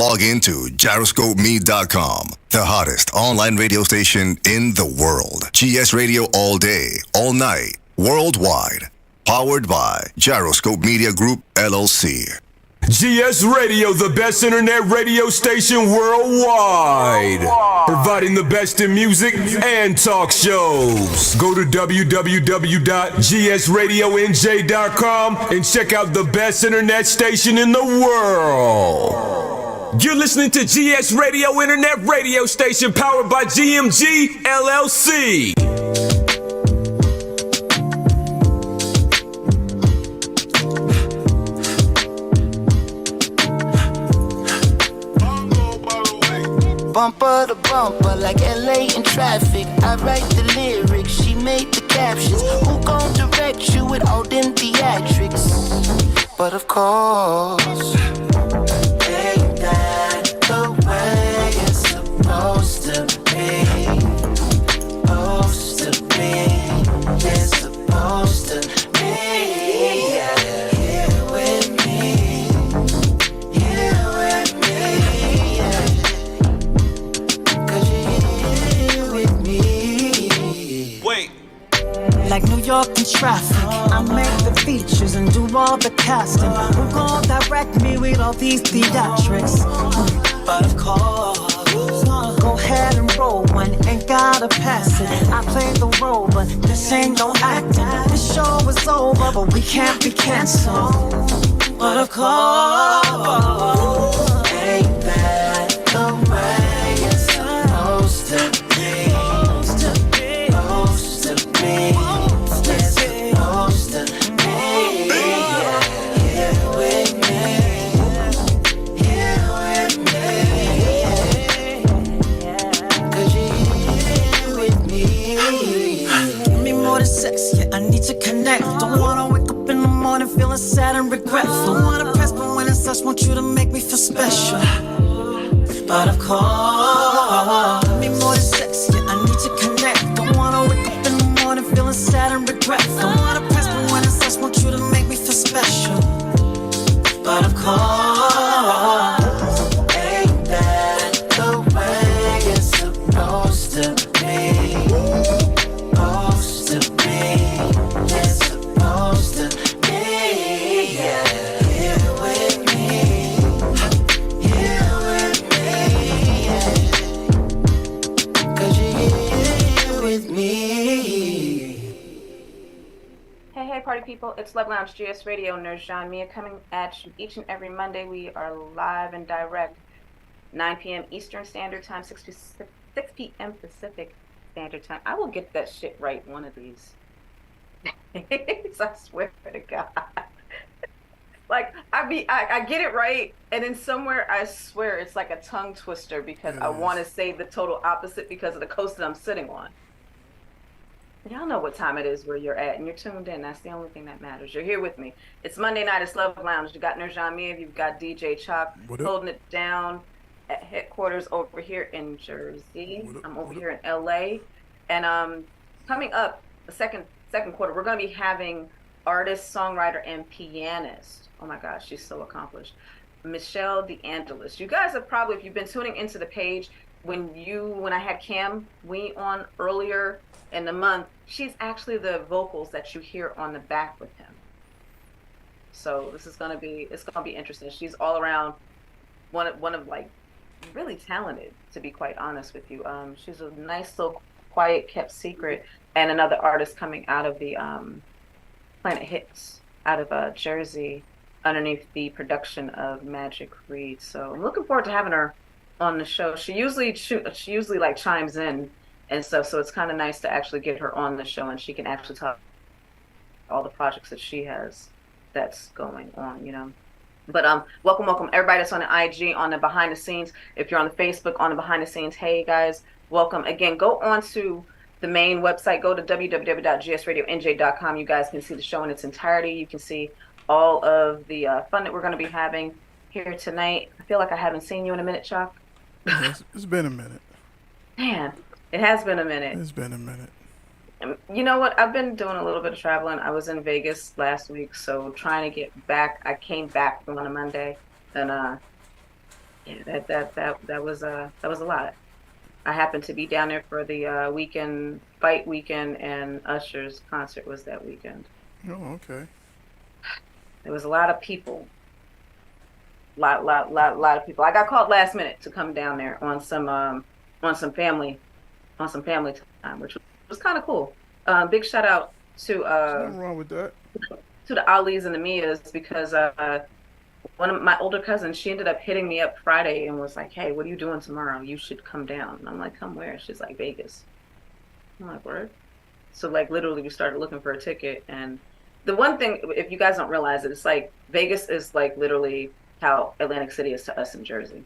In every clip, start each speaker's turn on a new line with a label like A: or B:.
A: Log into gyroscopeme.com, the hottest online radio station in the world. GS Radio all day, all night, worldwide. Powered by Gyroscope Media Group, LLC.
B: GS Radio, the best internet radio station worldwide. Providing the best in music and talk shows. Go to www.gsradionj.com and check out the best internet station in the world. You're listening to GS Radio, internet radio station powered by GMG LLC.
C: Bumper to bumper, like LA in traffic. I write the lyrics, she made the captions. Who gon' direct you with all them theatrics? But of course, ain't that the way it's supposed to be? Supposed to be, it's supposed to be. Here with me, here with me.
D: Like New York in traffic, I make the features and do all the casting. Who gon' direct me with all these theatrics? But of course, go ahead and roll one, ain't gotta pass it. I play the role, but this ain't no acting. This show is over, but we can't be canceled. But of course, ain't that the way it's supposed to be? Sex, yeah, I need to connect. Don't wanna wake up in the morning feeling sad and regretful. Wanna press, but when it's us, want you to make me feel special. But of course, me more than sex, yeah, I need to connect. Don't wanna wake up in the morning feeling sad and regretful. Don't wanna press, but when it's us, want you to make me feel special. But of course, ain't that the way it's supposed to be?
E: Party people, it's Love Lounge GS Radio, Nurjahn, Miah coming at you each and every Monday. We are live and direct, 9 p.m. Eastern Standard Time, 6 p.m. Pacific Standard Time. I will get that shit right one of these days. I swear to God. Like, I get it right, and then somewhere I swear it's like a tongue twister because I want to say the total opposite because of the coast that I'm sitting on. Y'all know what time it is where you're at, and you're tuned in. That's the only thing that matters. You're here with me. It's Monday night. It's Love Lounge. You got Nurjahn, Miah. You've got DJ Chalk holding it down at headquarters over here in Jersey. I'm over here in LA, and coming up the second quarter, we're going to be having artist, songwriter, and pianist. Oh my gosh, she's so accomplished. Michelle DeAngelis. You guys have probably, if you've been tuning into the page, when I had Cam Wee on earlier in the month, she's actually the vocals that you hear on the back with him. So this is gonna be interesting. She's all around one of like really talented, to be quite honest with you. She's a nice little quiet kept secret, and another artist coming out of the Planet Hits out of Jersey underneath the production of Magic Reed. So I'm looking forward to having her on the show. She usually like chimes in and stuff, so it's kind of nice to actually get her on the show and she can actually talk all the projects that she has that's going on, you know. But welcome everybody that's on the IG, on the behind the scenes. If you're on the Facebook, on the behind the scenes, hey guys, welcome again. Go on to the main website, go to www.gsradionj.com. You guys can see the show in its entirety. You can see all of the fun that we're going to be having here tonight. I feel like I haven't seen you in a minute, Chalk.
F: It's been a minute.
E: Man, it has been a minute.
F: It's been a minute.
E: You know what? I've been doing a little bit of traveling. I was in Vegas last week, so trying to get back. I came back on a Monday, and Yeah, that was a lot. I happened to be down there for the weekend fight weekend, and Usher's concert was that weekend.
F: Oh, okay.
E: There was a lot of people, lot of people. I got called last minute to come down there on some family on some family time, which was kind of cool. Big shout out
F: There's nothing wrong with that.
E: to the Ali's and the Mias because one of my older cousins, she ended up hitting me up Friday and was like, "Hey, what are you doing tomorrow? You should come down." And I'm like, "Come where?" She's like, "Vegas." I'm like, "Word?" So like literally we started looking for a ticket. And the one thing, if you guys don't realize it, it's like Vegas is like literally how Atlantic City is to us in Jersey.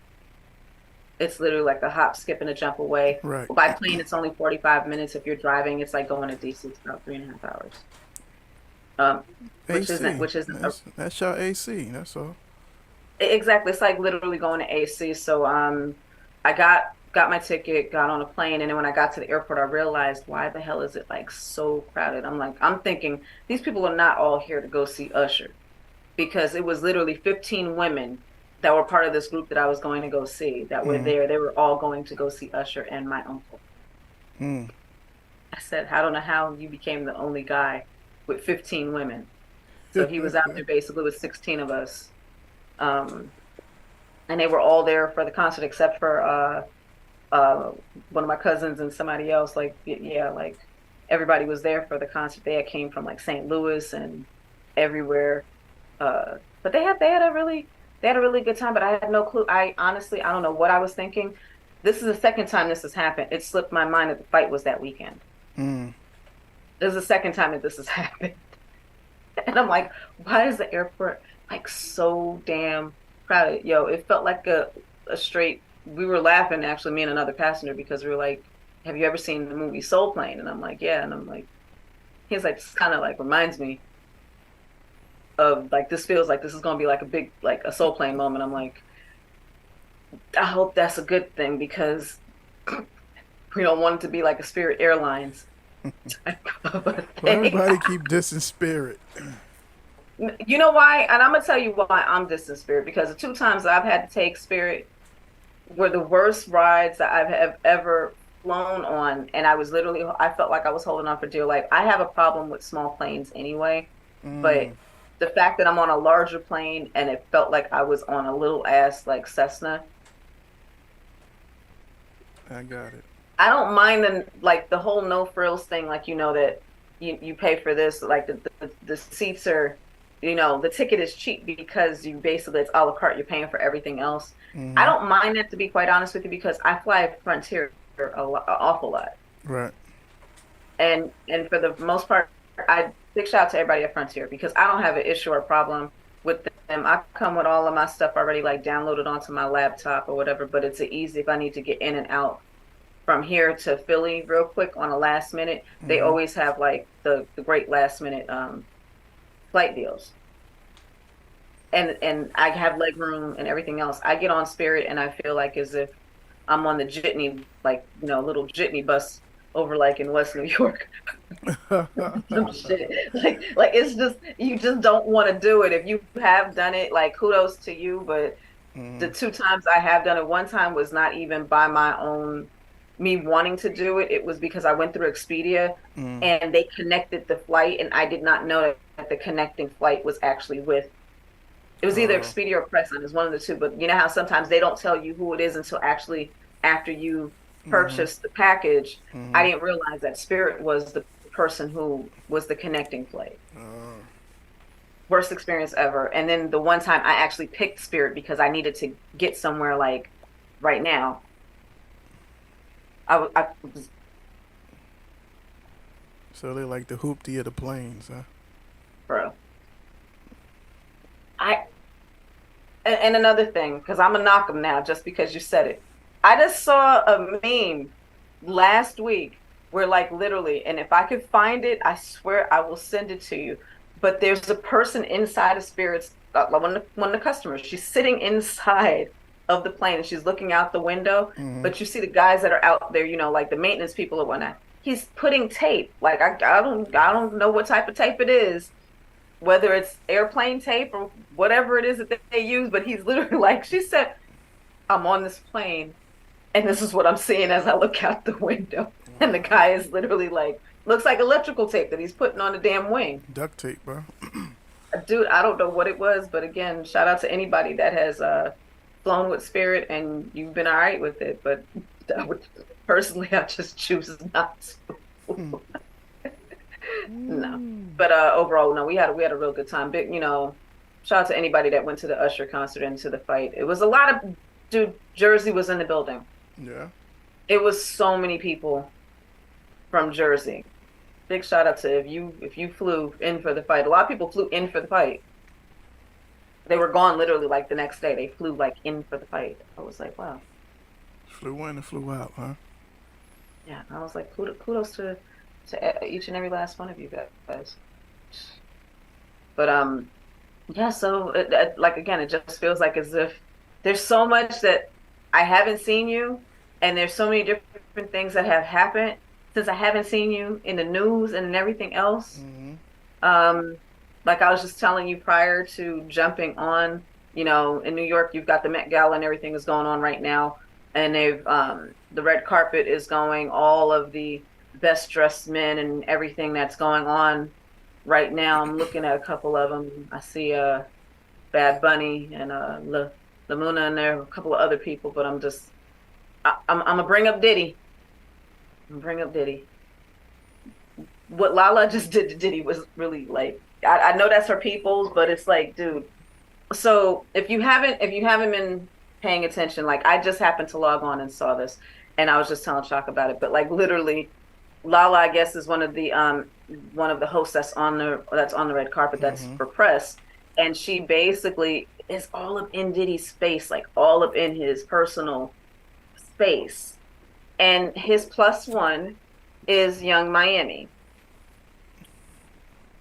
E: It's literally like a hop, skip, and a jump away.
F: Right.
E: By plane, it's only 45 minutes. If you're driving, it's like going to DC. It's about 3.5 hours. Which
F: AC.
E: isn't
F: That's your AC. That's all.
E: exactly. It's like literally going to AC. So I got my ticket, got on a plane, and then when I got to the airport, I realized why the hell is it like so crowded? I'm thinking these people are not all here to go see Usher because it was literally 15 women that were part of this group that I was going to go see that were there. They were all going to go see Usher and my uncle.
F: Mm.
E: I said, I don't know how you became the only guy with 15 women. So he was out there basically with 16 of us. And they were all there for the concert except for one of my cousins and somebody else. Like, yeah, like everybody was there for the concert. They had came from like St. Louis and everywhere. But they had a really good time, but I had no clue. I honestly, I don't know what I was thinking. This is the second time this has happened. It slipped my mind that the fight was that weekend.
F: Mm.
E: This is the second time that this has happened. And I'm like, why is the airport like so damn crowded? Yo, it felt like a straight, we were laughing actually, me and another passenger, because we were like, have you ever seen the movie Soul Plane? And I'm like, yeah. And I'm like, he's like, this kind of like reminds me of like, this feels like this is going to be like a big, like a Soul Plane moment. I'm like, I hope that's a good thing because we don't want it to be like a Spirit Airlines type of a
F: Well,
E: thing.
F: everybody keep dissing Spirit.
E: You know why? And I'm gonna tell you why I'm distant Spirit, because the two times I've had to take Spirit were the worst rides that have ever flown on, and I felt like I was holding on for dear life. I have a problem with small planes anyway, but the fact that I'm on a larger plane and it felt like I was on a little ass like Cessna,
F: I got it.
E: I don't mind the whole no frills thing, like that you pay for this, like the seats are, the ticket is cheap because you basically it's a la carte, you're paying for everything else. I don't mind that, to be quite honest with you, because I fly Frontier an awful lot.
F: Right.
E: And for the most part, I big shout out to everybody at Frontier because I don't have an issue or problem with them. I come with all of my stuff already like downloaded onto my laptop or whatever, but it's easy if I need to get in and out from here to Philly real quick on a last minute. They always have like the great last minute flight deals. And I have leg room and everything else. I get on Spirit and I feel like as if I'm on the jitney, like, little jitney bus over like in West New York. Some shit. Like it's just, you just don't want to do it. If you have done it, like kudos to you. But the two times I have done it, one time was not even by my own, me wanting to do it. It was because I went through Expedia and they connected the flight and I did not know that the connecting flight was actually with, it was either Expedia or Preston, is one of the two. But you know how sometimes they don't tell you who it is until actually after you purchase the package. I didn't realize that Spirit was the person who was the connecting flight. Worst experience ever. And then the one time I actually picked Spirit because I needed to get somewhere like right now. I was,
F: So they like the hoopty of the planes, huh?
E: bro. And another thing, because I'm gonna knock them now just because you said it. I just saw a meme last week where like literally, and if I could find it, I swear I will send it to you. But there's a person inside of Spirit's, one of the customers. She's sitting inside of the plane and she's looking out the window. But you see the guys that are out there, like the maintenance people or whatnot. He's putting tape. Like I don't know what type of tape it is, whether it's airplane tape or whatever it is that they use. But he's literally like, she said, I'm on this plane, and this is what I'm seeing as I look out the window. And the guy is literally like, looks like electrical tape that he's putting on the damn wing.
F: Duct tape, bro.
E: Dude, I don't know what it was, but again, shout out to anybody that has flown with Spirit and you've been all right with it. But I would, personally, I just choose not to. No. But overall, no, we had a real good time. Big, shout out to anybody that went to the Usher concert and to the fight. It was a lot of, dude, Jersey was in the building.
F: Yeah.
E: It was so many people from Jersey. Big shout out to if you flew in for the fight. A lot of people flew in for the fight. They were gone literally like the next day. They flew like in for the fight. I was like, wow.
F: Flew in and flew out, huh?
E: Yeah, I was like, kudos to each and every last one of you guys. But yeah. So like again, it just feels like as if there's so much that I haven't seen you, and there's so many different things that have happened since I haven't seen you in the news and everything else. Like I was just telling you prior to jumping on, in New York, you've got the Met Gala and everything is going on right now. And they've, the red carpet is going, all of the best dressed men and everything that's going on right now. I'm looking at a couple of them. I see Bad Bunny and Lamuna and there, a couple of other people, but I'm going to bring up Diddy. What Lala just did to Diddy was really like, I know that's her people's, but it's like, dude. So if you haven't been paying attention, like I just happened to log on and saw this, and I was just telling Shock about it. But like literally, Lala, I guess, is one of the hosts that's on the red carpet that's for press, and she basically is all up in Diddy's space, like all up in his personal space. And his plus one is Young Miami.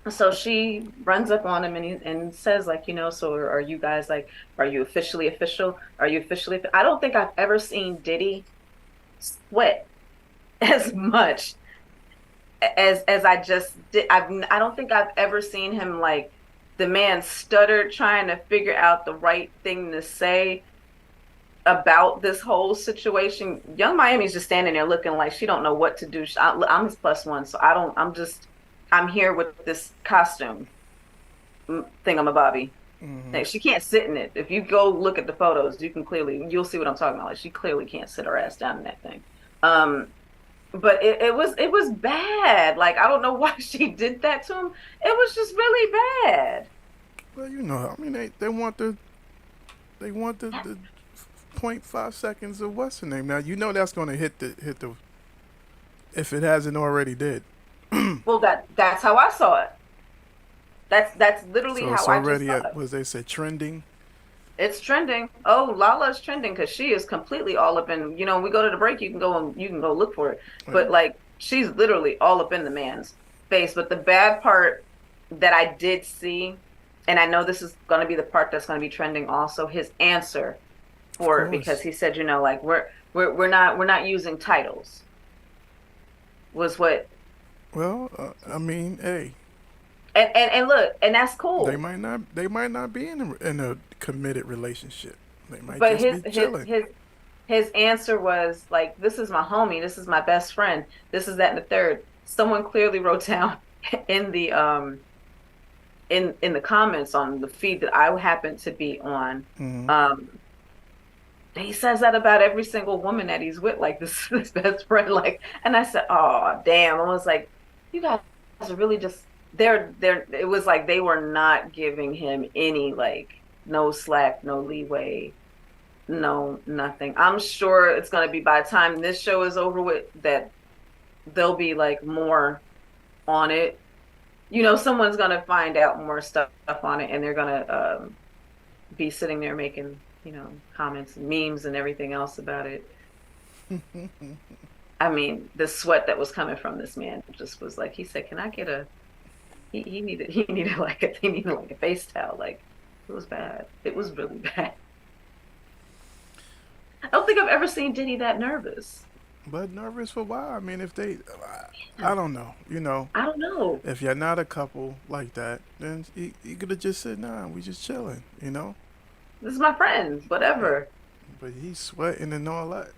E: So she runs up on him and says, like, so are you guys like, are you officially official? Are you officially? I don't think I've ever seen Diddy sweat as much as I just did. I don't think I've ever seen him like the man stuttered trying to figure out the right thing to say about this whole situation. Young Miami's just standing there looking like she don't know what to do. I'm his plus one, so I'm here with this costume thingamabobby. Like, she can't sit in it. If you go look at the photos, you'll see what I'm talking about. Like, she clearly can't sit her ass down in that thing. But it was bad. Like, I don't know why she did that to him. It was just really bad.
F: Well, I mean, they want the 0.5 seconds of what's the name. Now that's going to hit the if it hasn't already did.
E: Well, that's how I saw it. That's literally
F: so
E: how
F: it's
E: I
F: already
E: just saw it.
F: Was they say trending?
E: It's trending. Oh, Lala's trending because she is completely all up in. When we go to the break, you can go look for it. But like, she's literally all up in the man's face. But the bad part that I did see, and I know this is going to be the part that's going to be trending also, his answer for it, because he said, like we're not using titles. Was what.
F: Well, I mean, hey.
E: And look, and that's cool.
F: They might not be in a committed relationship. They might
E: but
F: just be chilling.
E: His answer was like, "This is my homie. This is my best friend. This is that and the third." Someone clearly wrote down in the in the comments on the feed that I happened to be on. He says that about every single woman that he's with, like this his best friend. Like, and I said, "Oh, damn!" I was like, "You guys are really just." It was like they were not giving him any, like, no slack, no leeway, no nothing. I'm sure it's going to be, by the time this show is over with, that there'll be like more on it. Someone's going to find out more stuff on it, and they're going to be sitting there making, comments and memes and everything else about it. I mean, the sweat that was coming from this man just was like, he said, "Can I get a?" He needed like a face towel. Like, it was bad. It was really bad. I don't think I've ever seen Diddy that nervous.
F: But nervous for why? I mean, I don't know.
E: I don't know.
F: If you're not a couple like that, then you could have just said, "Nah, we just chilling."
E: This is my friends. Whatever.
F: But he's sweating and all that.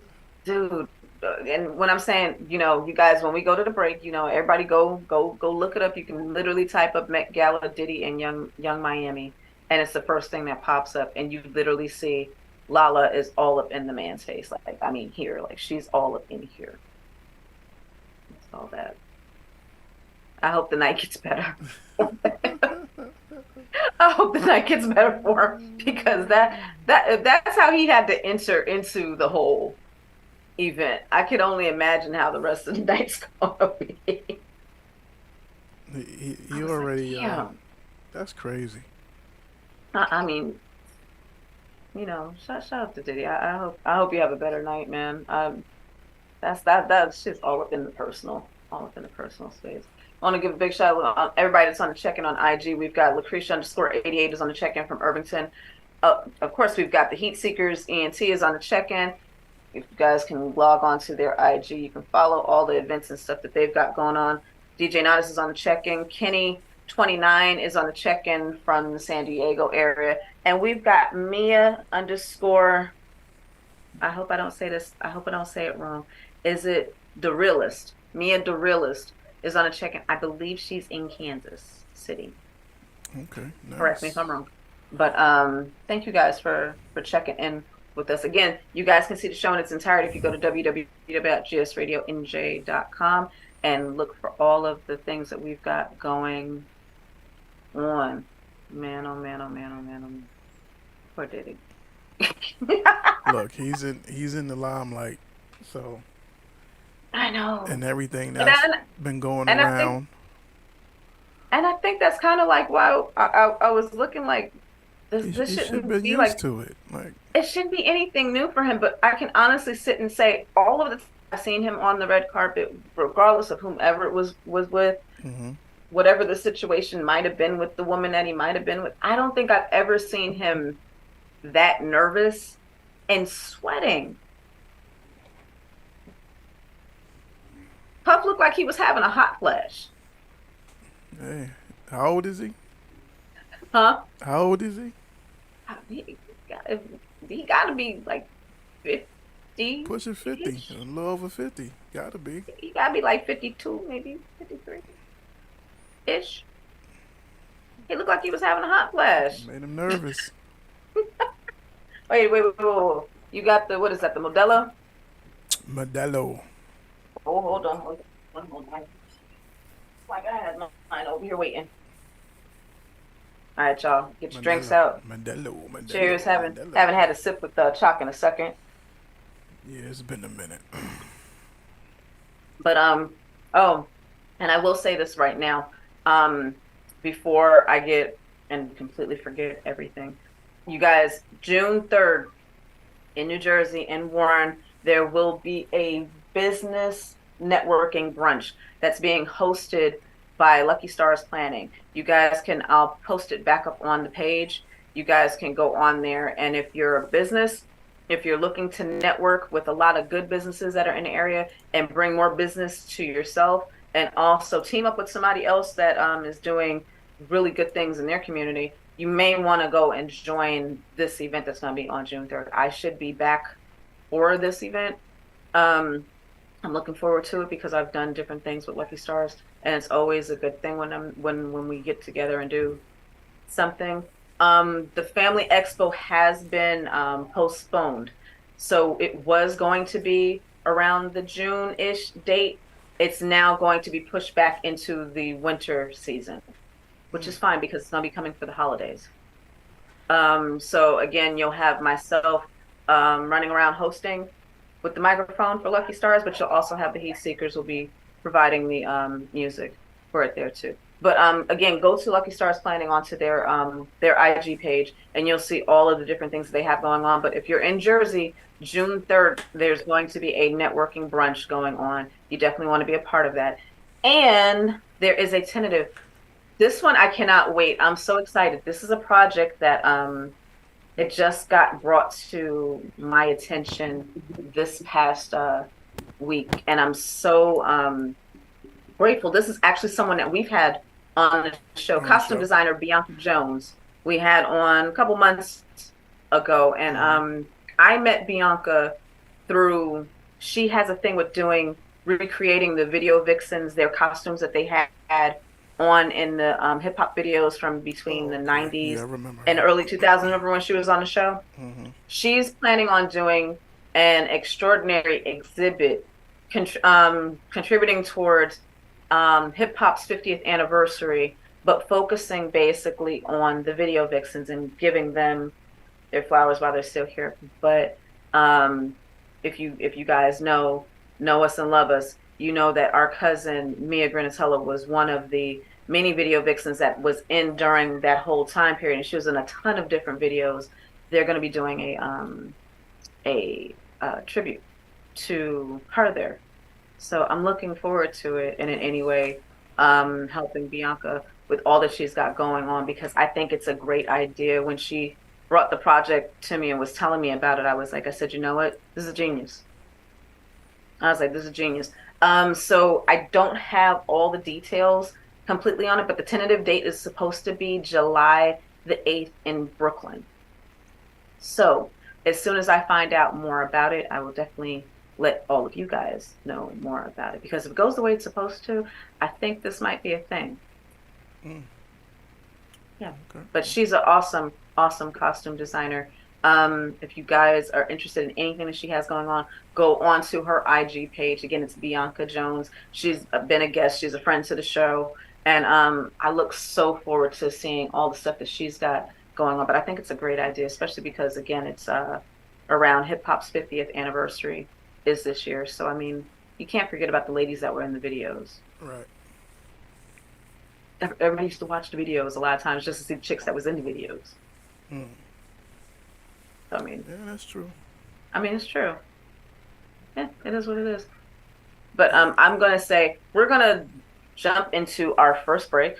E: Dude. And when I'm saying, you guys, when we go to the break, everybody go look it up. You can literally type up Met Gala Diddy and Young Miami, and it's the first thing that pops up, and you literally see Lala is all up in the man's face. Like, I mean, here, like she's all up in here. That's all that. I hope the night gets better. I hope the night gets better for him because that's how he had to enter into the whole event. I could only imagine how the rest of the night's gonna be.
F: He already.
E: Like,
F: that's crazy.
E: I mean, shout out to Diddy. I hope you have a better night, man. That's just all up in the personal, space. I want to give a big shout out to everybody that's on the check-in on IG. We've got Lucretia_88 is on the check-in from Irvington. Of course, we've got the Heat Seekers. ENT is on the check-in. If you guys can log on to their IG, you can follow all the events and stuff that they've got going on. DJ Nodis is on the check-in. Kenny29 is on the check-in from the San Diego area. And we've got Miah_, I hope I don't say this, I hope I don't say it wrong. Is it The Realist? Miah The Realist is on a check-in. I believe she's in Kansas City.
F: Okay, nice.
E: Correct me if I'm wrong. But thank you guys for checking in with us. Again, you guys can see the show in its entirety if you go to www.gsradionj.com and look for all of the things that we've got going on. Man, oh man, oh man, oh man, oh man. Poor Diddy.
F: Look, he's in the limelight, so
E: I know.
F: And everything that's been going around.
E: I think that's kind of like why I was looking like this shouldn't be
F: used
E: like
F: to it. Like
E: it shouldn't be anything new for him. But I can honestly sit and say all of the time I've seen him on the red carpet, regardless of whomever it was with,
F: mm-hmm.
E: whatever the situation might have been with the woman that he might have been with. I don't think I've ever seen him that nervous and sweating. Puff looked like he was having a hot flash.
F: Hey, how old is he?
E: Huh?
F: How old is he?
E: He got to be like 50.
F: Pushing 50. A little over 50. Got to be.
E: He got to be like 52, maybe 53-ish. He looked like he was having a hot flash.
F: Made him nervous.
E: Wait. You got the, what is that, the Modelo?
F: Modelo.
E: Oh, hold on. Like I had mine over here waiting. All right, y'all, get your drinks out.
F: Modelo.
E: Cheers. Haven't had a sip with chalk in a second.
F: Yeah, it's been a minute.
E: But oh, and I will say this right now, before I get and completely forget everything. You guys, June 3rd in New Jersey, in Warren, there will be a business networking brunch that's being hosted by Lucky Stars Planning. You guys can, I'll post it back up on the page. You guys can go on there, and if you're a business, if you're looking to network with a lot of good businesses that are in the area and bring more business to yourself, and also team up with somebody else that is doing really good things in their community, you may want to go and join this event that's going to be on June 3rd. I should be back for this event. I'm looking forward to it because I've done different things with Lucky Stars, and it's always a good thing when we get together and do something. The Family Expo has been postponed, so it was going to be around the June-ish date. It's now going to be pushed back into the winter season, which is fine because it's going to be coming for the holidays. So again, you'll have myself running around hosting with the microphone for Lucky Stars, but you'll also have the Heat Seekers will be providing the music for it there too. But again, go to Lucky Stars Planning onto their IG page, and you'll see all of the different things that they have going on. But if you're in Jersey, June 3rd, there's going to be a networking brunch going on. You definitely want to be a part of that. And there is a tentative. This one, I cannot wait. I'm so excited. This is a project that it just got brought to my attention this past week, and I'm so grateful. This is actually someone that we've had on the show, costume designer Bianca Jones. We had on a couple months ago, and I met Bianca through, she has a thing with recreating the video vixens, their costumes that they had on in the hip hop videos from between the 90s and early 2000s. Remember when she was on the show? Mm-hmm. She's planning on doing an extraordinary exhibit contributing towards hip hop's 50th anniversary, but focusing basically on the video vixens and giving them their flowers while they're still here. But if you guys know us and love us, you know that our cousin Miah Granatella was one of the many video vixens that was in during that whole time period, and she was in a ton of different videos. They're going to be doing a tribute to her there, so I'm looking forward to it, and in any way helping Bianca with all that she's got going on, because I think it's a great idea. When she brought the project to me and was telling me about it, I said, you know what, this is genius. I was like, this is genius. So I don't have all the details completely on it, but the tentative date is supposed to be July the 8th in Brooklyn. So as soon as I find out more about it, I will definitely let all of you guys know more about it, because if it goes the way it's supposed to, I think this might be a thing. Yeah. Okay. But she's an awesome costume designer. If you guys are interested in anything that she has going on, go on to her IG page. Again, it's Bianca Jones. She's been a guest. She's a friend to the show. And I look so forward to seeing all the stuff that she's got going on. But I think it's a great idea, especially because, again, it's around hip hop's 50th anniversary is this year. So, I mean, you can't forget about the ladies that were in the videos.
F: Right.
E: Everybody used to watch the videos a lot of times just to see the chicks that was in the videos. I mean,
F: yeah, that's true.
E: I mean, it's true. Yeah, it is what it is. But I'm gonna say we're gonna jump into our first break,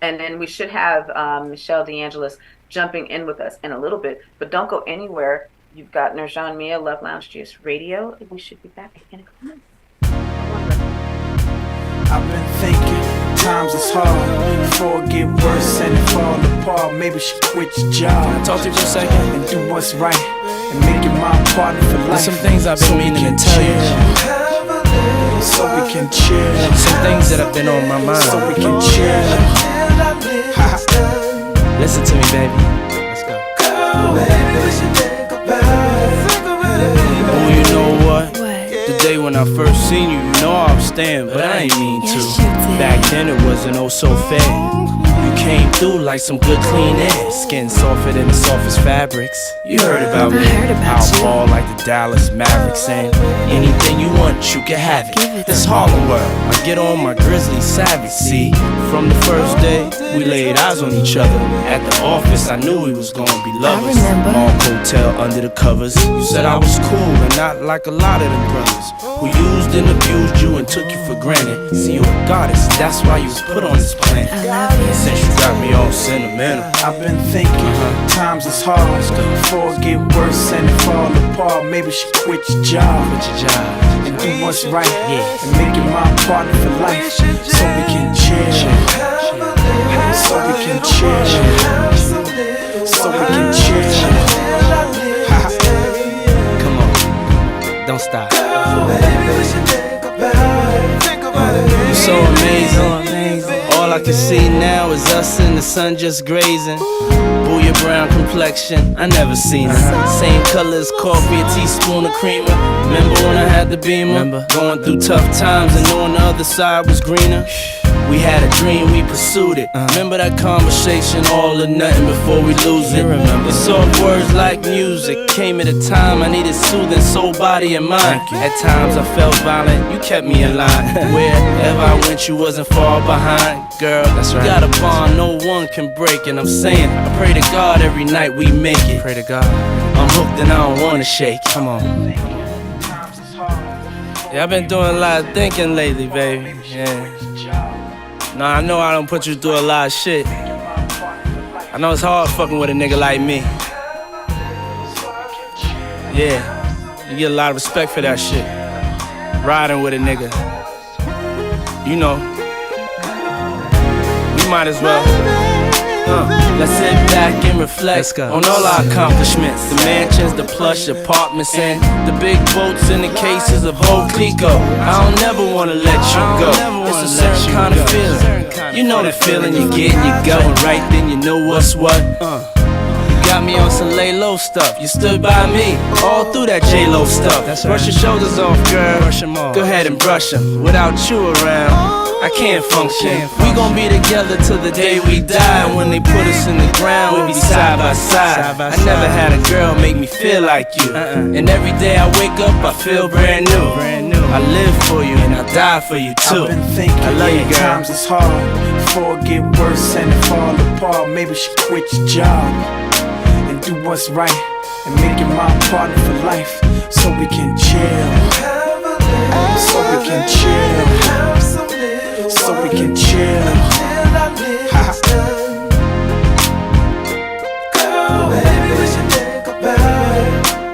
E: and then we should have Michelle DeAngelis jumping in with us in a little bit. But don't go anywhere. You've got Nurjahn, Miah, Love Lounge GS Radio, and we should be back in a couple minutes.
G: I've been thinking, times is hard. Before it get worse and it fall apart, maybe she quit your job. Can I talk to you for a second? And do what's right and make it my partner for life.
H: There's some things I've been meaning to tell you.
G: So we can chill.
H: Some things that have been on my mind.
G: So we can chill.
H: Listen to me, baby. Let's go. Oh, you know what? The day when I first seen you, you know I was staying, but I ain't mean to. Back then it wasn't oh so fair. You came through like some good clean air. Skin softer than the softest fabrics. You heard about me. I'll ball like the Dallas Mavericks, and anything you want, you can have it. This Harlem world, I get on my grizzly savage. See, from the first day, we laid eyes on each other. At the office, I knew we was gonna be lovers. Mark Hotel under the covers. You said I was cool and not like a lot of them brothers who used and abused you and took you for granted. See, you're a goddess, that's why you was put on this planet. Since you got me all sentimental,
G: I've been thinking, times is hard. Before it get worse and it fall apart, maybe she quit your job. And do what's right, and make it my partner for life. So we can chill. So we can chill. So we can chill.
H: come on, don't stop. You're so amazing. All I can see now is us in the sun just grazing. Booyah brown complexion, I never seen her. Same color as coffee, a teaspoon of creamer. Remember when I had the Beamer? Going through tough times and knowing the other side was greener. We had a dream, we pursued it. Remember that conversation, all or nothing before we lose it. The soft words like music came at a time I needed soothing soul, body, and mind. At times I felt violent, you kept me in line. Wherever I went, you wasn't far behind. Girl, that's right. You got a bond no one can break, and I'm saying I pray to God every night we make it. Pray to God. I'm hooked and I don't wanna shake. Come on. Yeah, I've been doing a lot of thinking lately, baby. Yeah. No, I know I don't put you through a lot of shit. I know it's hard fucking with a nigga like me. Yeah, you get a lot of respect for that shit. Riding with a nigga. You know, we might as well Let's sit back and reflect on all our accomplishments. The mansions, the plush apartments, and the big boats in the cases of old Clico. I don't never wanna let you go. It's a certain kind of feeling. You know that feeling you get in your gut, and right then you know what's what. Got me on some lay low stuff. You stood by me all through that J-Lo stuff. Brush your shoulders off, girl. Go ahead and brush them. Without you around, I can't function. We gon' be together till the day we die. And when they put us in the ground, we'll be side by side. I never had a girl make me feel like you. And every day I wake up, I feel brand new. I live for you and I die for you too.
G: I've been thinking,
H: I love you, girl.
G: times is hard. Before it get worse and it fall apart, maybe she quit your job and do what's right and make it my partner for life, so we can chill, so we can chill, so we can chill.
I: Girl, baby, we should think about it.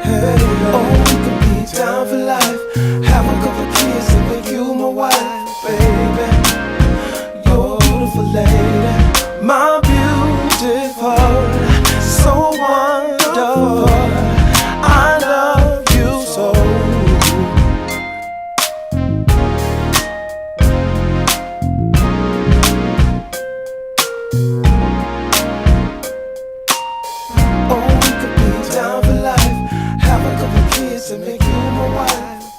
I: Hey, oh, we could be down for life. Have a couple kids and make you my wife, baby. You're a beautiful lady, my beautiful, so wonderful. I love you so. Oh, we could be down for life. Have a couple kids and make you my wife.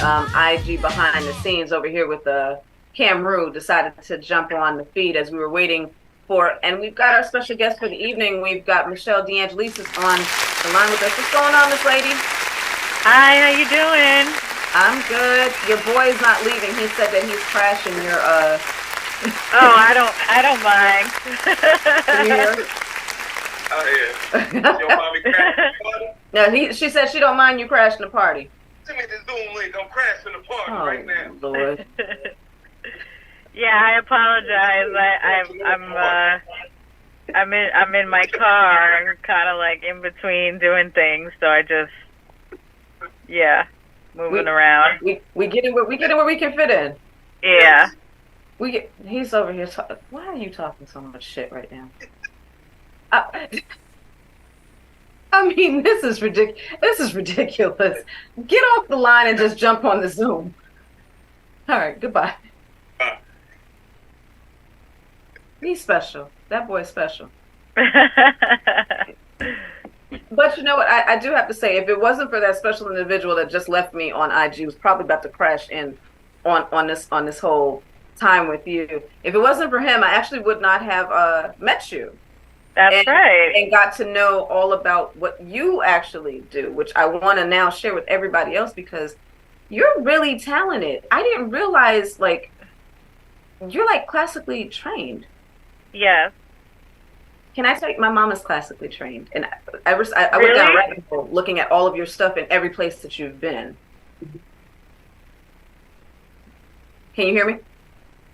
E: IG behind the scenes over here with Cam Rue decided to jump on the feed as we were waiting for, and we've got our special guest for the evening. We've got Michelle DeAngelis on the line with us. What's going on, Miss Lady?
J: Hi, how you doing?
E: I'm good. Your boy's not leaving. He said that he's crashing your
J: Oh, I don't mind.
E: Can you hear?
K: Oh yeah. You don't mind me crashing the party?
E: No, she said she don't mind you crashing the party.
K: Send me this Zoom link. I'm crashing the party right now.
E: Lord.
J: Yeah, I apologize. I'm in my car. I'm kind of like in between doing things, so I just moving around.
E: We get it where we can fit in.
J: Yeah.
E: He's over here talking. Why are you talking so much shit right now? I mean, this is ridiculous. This is ridiculous. Get off the line and just jump on the Zoom. All right, goodbye. He's special. That boy's special. But you know what? I do have to say, if it wasn't for that special individual that just left me on IG, was probably about to crash in on this whole time with you. If it wasn't for him, I actually would not have met you.
J: That's right.
E: And got to know all about what you actually do, which I want to now share with everybody else because you're really talented. I didn't realize, like, you're like classically trained.
J: Yes.
E: Can I tell you, my mom is classically trained, and I went
J: Really?
E: down a rabbit hole looking at all of your stuff in every place that you've been. Can you hear me?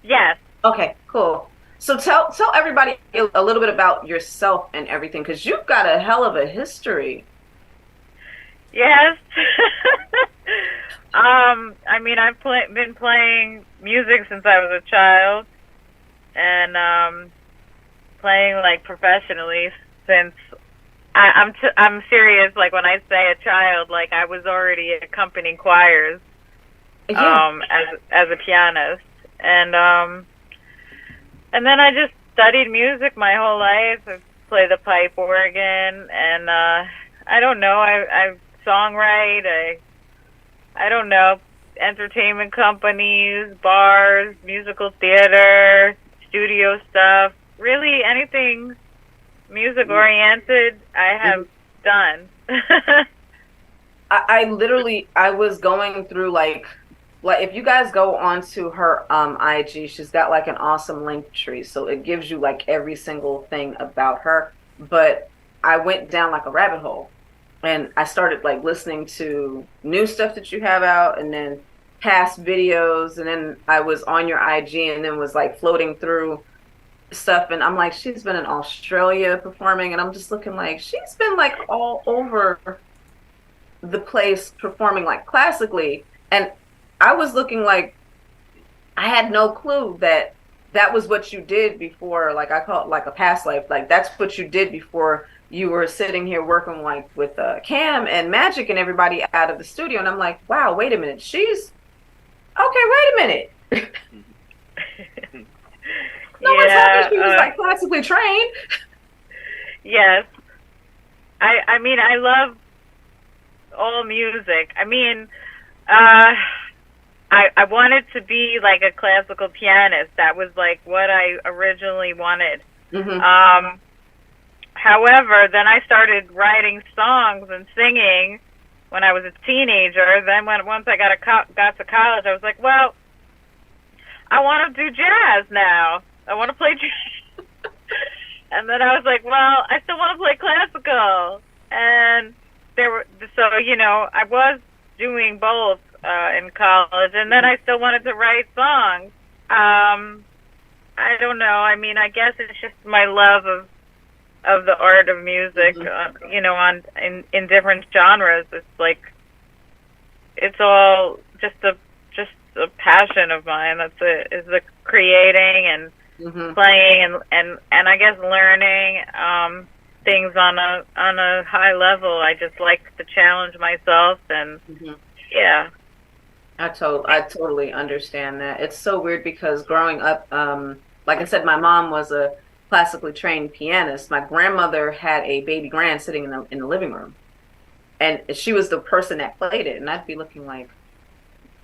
J: Yes.
E: Okay, cool. So tell everybody a little bit about yourself and everything, because you've got a hell of a history.
J: Yes. I mean, I've been playing music since I was a child, and playing like professionally since I'm serious. Like when I say a child, like I was already accompanying choirs as a pianist, and then I just studied music my whole life. I play the pipe organ, and I don't know. I songwrite. I don't know. Entertainment companies, bars, musical theater, studio stuff. Really, anything music oriented, I have done.
E: I was going through like if you guys go onto her IG, she's got like an awesome link tree, so it gives you like every single thing about her. But I went down like a rabbit hole, and I started like listening to new stuff that you have out, and then past videos, and then I was on your IG, and then was like floating through stuff, and I'm like, she's been in Australia performing, and I'm just looking like she's been like all over the place performing like classically, and I was looking like I had no clue that was what you did before, like I call it like a past life, like that's what you did before you were sitting here working like with Cam and Magic and everybody out of the studio, and I'm like, wow, wait a minute, she's okay, wait a minute. No one told me she was like classically trained.
J: Yes. I mean, I love all music. I mean, I wanted to be like a classical pianist. That was like what I originally wanted.
E: Mm-hmm.
J: However, then I started writing songs and singing when I was a teenager. Then once I got to college, I was like, well, I want to do jazz now. I want to play jazz. And then I was like, well, I still want to play classical. And I was doing both in college, and then I still wanted to write songs. I don't know. I mean, I guess it's just my love of the art of music.
E: Mm-hmm.
J: In different genres. It's like it's all just a passion of mine. That's it. Is the creating and
E: mm-hmm.
J: playing and I guess learning things on a high level. I just like to challenge myself, and
E: mm-hmm.
J: yeah.
E: I totally understand that. It's so weird because growing up, like I said, my mom was a classically trained pianist. My grandmother had a baby grand sitting in the living room, and she was the person that played it. And I'd be looking like,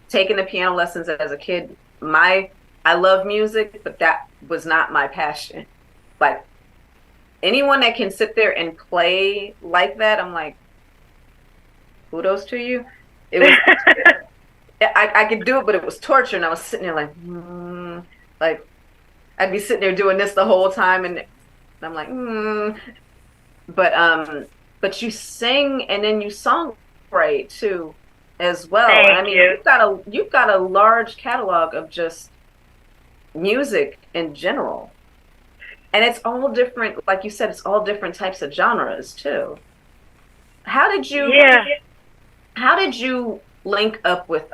E: taking the piano lessons as a kid, I love music, but that was not my passion. Like, anyone that can sit there and play like that, I'm like, kudos to you. It was, I could do it, but it was torture, and I was sitting there like I'd be sitting there doing this the whole time, and I'm like, but you sing and then you songwrite too, as well.
J: Thank
E: I mean,
J: you.
E: you've got a large catalog of just music in general, and it's all different. Like you said, it's all different types of genres too. How did you link up with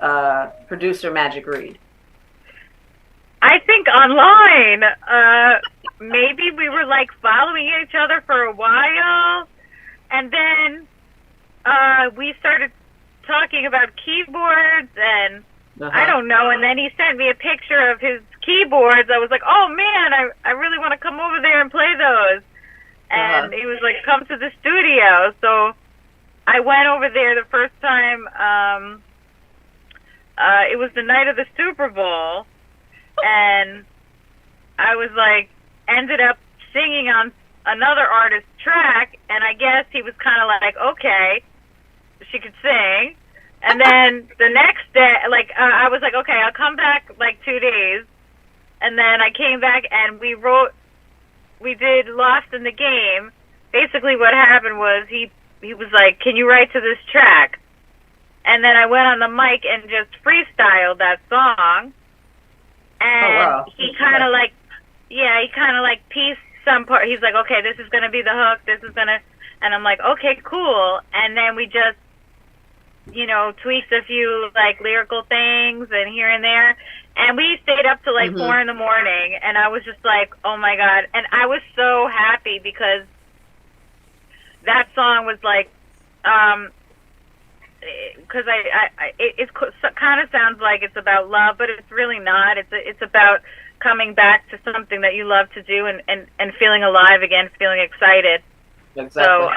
E: producer Magic Reed?
J: I think online. Maybe we were like following each other for a while, and then we started talking about keyboards, and I don't know. And then he sent me a picture of his keyboards. I was like, oh man, I really want to come over there and play those. And he was like, come to the studio. So I went over there the first time. It was the night of the Super Bowl, and I was like, ended up singing on another artist's track, and I guess he was kind of like, okay, she could sing. And then the next day, like, I was like, okay, I'll come back like 2 days. And then I came back and we did Lost in the Game. Basically what happened was he was like, can you write to this track? And then I went on the mic and just freestyled that song. And he kind of like, pieced some part. He's like, okay, this is going to be the hook. And I'm like, okay, cool. And then we just, tweaked a few like lyrical things and here and there. And we stayed up till like 4 a.m. And I was just like, oh my God. And I was so happy because that song was like, because it kind of sounds like it's about love, but it's really not. It's about coming back to something that you love to do and feeling alive again, feeling excited.
E: Exactly.
J: So,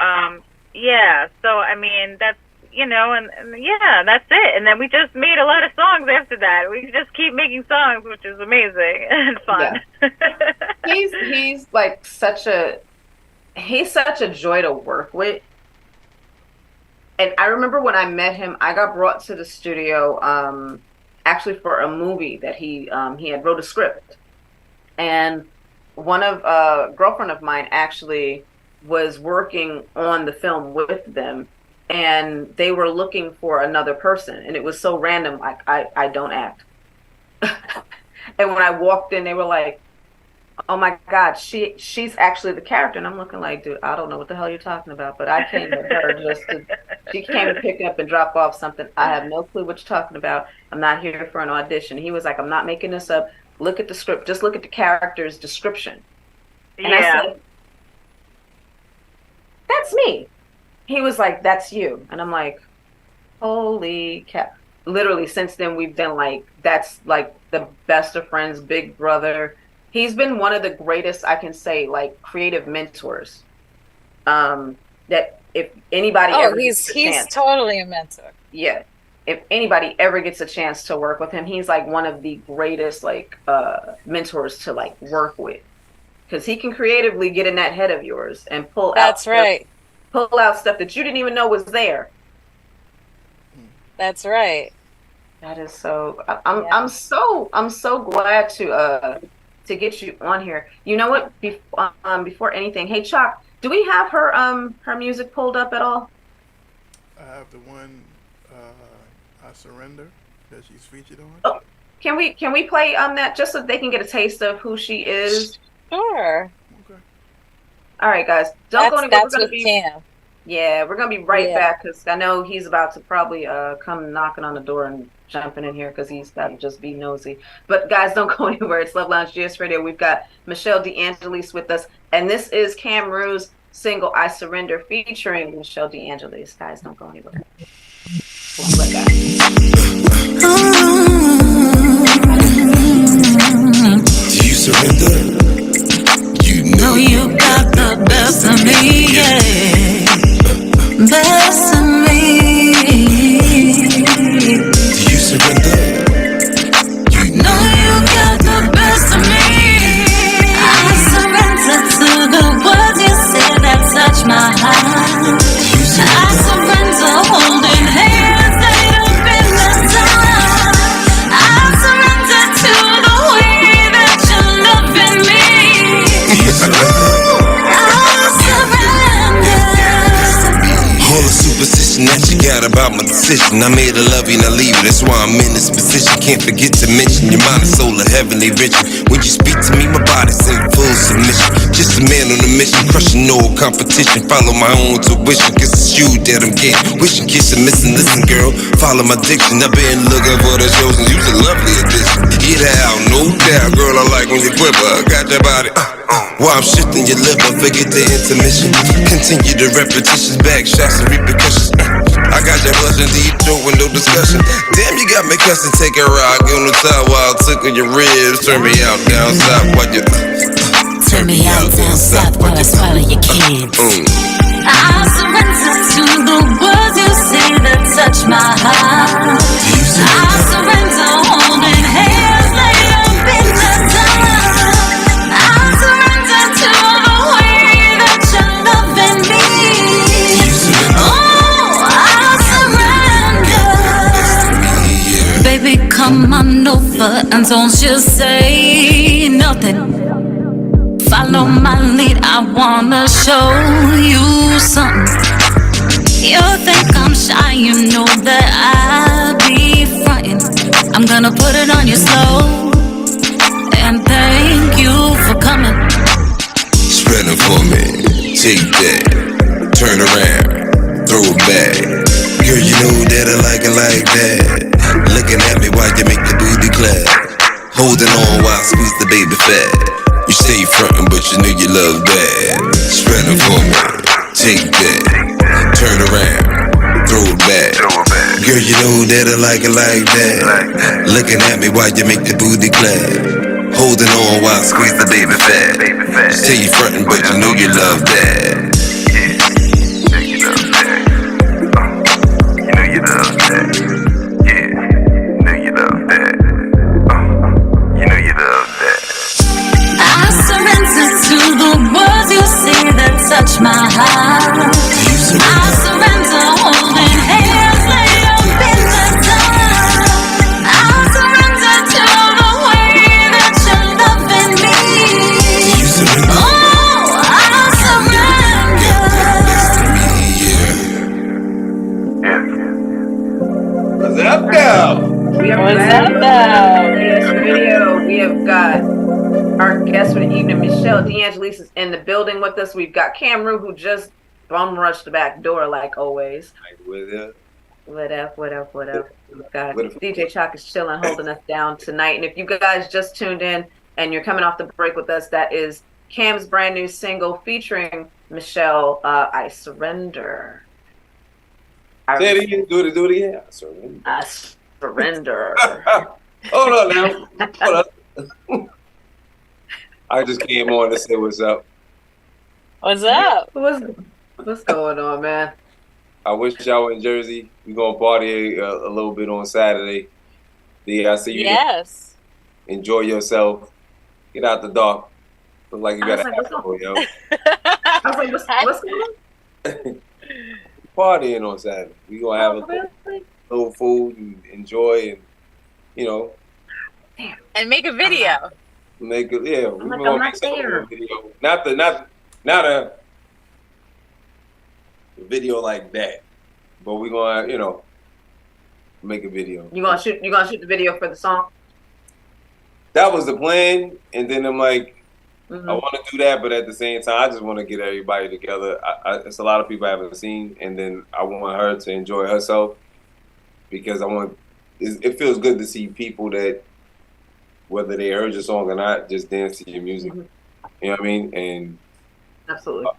J: yeah. So, I mean, that's, and yeah, that's it. And then we just made a lot of songs after that. We just keep making songs, which is amazing and fun.
E: Yeah. He's like such a joy to work with. And I remember when I met him, I got brought to the studio actually for a movie that he had wrote a script. And one of a girlfriend of mine actually was working on the film with them, and they were looking for another person. And it was so random, like I don't act. And when I walked in, they were like, oh my God, she's actually the character. And I'm looking like, dude, I don't know what the hell you're talking about, but I came to her she came to pick up and drop off something. I have no clue what you're talking about. I'm not here for an audition. He was like, I'm not making this up. Look at the script. Just look at the character's description. And I said, that's me. He was like, that's you. And I'm like, holy cow. Literally, since then, we've been like, that's like the best of friends, big brother. He's been one of the greatest, I can say, like creative mentors. That if anybody ever gets a chance,
L: he's totally a mentor.
E: Yeah, if anybody ever gets a chance to work with him, he's like one of the greatest like mentors to like work with, because he can creatively get in that head of yours and pull out stuff that you didn't even know was there.
L: That's right.
E: That is so. I'm so glad to get you on here. You know what? Before anything, hey Chuck, do we have her music pulled up at all?
F: I have the one I Surrender that she's featured on.
E: Oh, can we play that just so they can get a taste of who she is?
L: Sure.
F: Okay.
E: All right, guys, don't go anywhere.
L: That's with Cam.
E: Yeah, we're gonna be right back because I know he's about to probably come knocking on the door and jumping in here because he's got to just be nosy. But guys, don't go anywhere. It's Love Lounge GS Radio. We've got Michelle DeAngelis with us, and this is Cam Rue's single "I Surrender" featuring Michelle DeAngelis. Guys, don't go anywhere. We'll be right back.
I: Do you surrender? You know you got the best of me, yeah. Best of me. Do you surrender?
M: suspicion that you got about my decision. I made a love you, not leave it. That's why I'm in this position. Can't forget to mention your mind and soul are heavenly rich. When you speak to me, my body's in full submission. Just a man on a mission, crushing no competition. Follow my own tuition, guess it's you that I'm getting. Wishing, kissing, missing. Listen, girl, follow my diction. I've been looking for the shows and you's a lovely addition. Get out, no doubt, girl. I like when you quiver. Got your body. While I'm shifting your liver, forget the intermission. Continue the repetitions, back shots and repercussions. I got your blushing deep throat with no discussion. Damn, you got me cussing. Take a ride on the top while I tickle your ribs. Turn me out down south while you
N: turn me out down south while I swallow your kids. I surrender to the words you say that touch my heart. I surrender holding hands laid up in the dark. I surrender to the way that you're loving me. Oh, I surrender. Baby, come on over and don't just say nothing. Follow my lead, I wanna show you something. You think I'm shy, you know that I be frontin'. I'm gonna put it on you slow. And thank you for coming.
M: spread it for me. Take that, turn around, throw it back. Girl, you know that I like it like that. Looking at me while you make the booty clap. Holding on while I squeeze the baby fat. You stay frontin', but you know you love that. Spread it for me, take that, turn around, throw it back. Girl, you know that I like it like that. Looking at me while you make the booty clap. Holding on while I squeeze the baby fat. Say you frontin', but you know you love that. Yeah, you know you love that. You know you love that. Yeah, you know you love that. You know you love that.
N: I surrender to the words you say that touch my heart. I surrender holding hands laid up in the dark. I surrender to the way that you're loving me. Oh, I surrender.
K: What's up now?
E: What's up now? Yes, radio. We have got our guest for the evening, Michelle DeAngelis, is in the building with us. We've got Cameron, who just bum rushed the back door like always. What up? We've got DJ Chalk is chilling, holding us down tonight. And if you guys just tuned in and you're coming off the break with us, that is Cam's brand new single featuring Michelle, I Surrender.
K: Say it again. Do it again. I surrender.
E: I surrender.
K: Hold on now. Hold up. I just came on to say what's up.
L: What's up?
E: What's going on, man?
K: I wish y'all were in Jersey. We're going to party a little bit on Saturday. I see you.
L: Yes.
K: Enjoy yourself. Get out the dark. Look like you got a hat on, yo.
E: I was like, what's going on?
K: Partying on Saturday. We're going to have a little food and enjoy and, you know.
L: And make a video.
K: Make it, yeah. We're
E: like,
K: going to make some video. Not a video like that, but we're going to, you know, make a video.
E: You gonna shoot the video for the song?
K: That was the plan, and then I'm like, I want to do that, but at the same time, I just want to get everybody together. It's a lot of people I haven't seen, and then I want her to enjoy herself because it feels good to see people that, whether they heard your song or not, just dance to your music. You know what I mean? And
E: absolutely.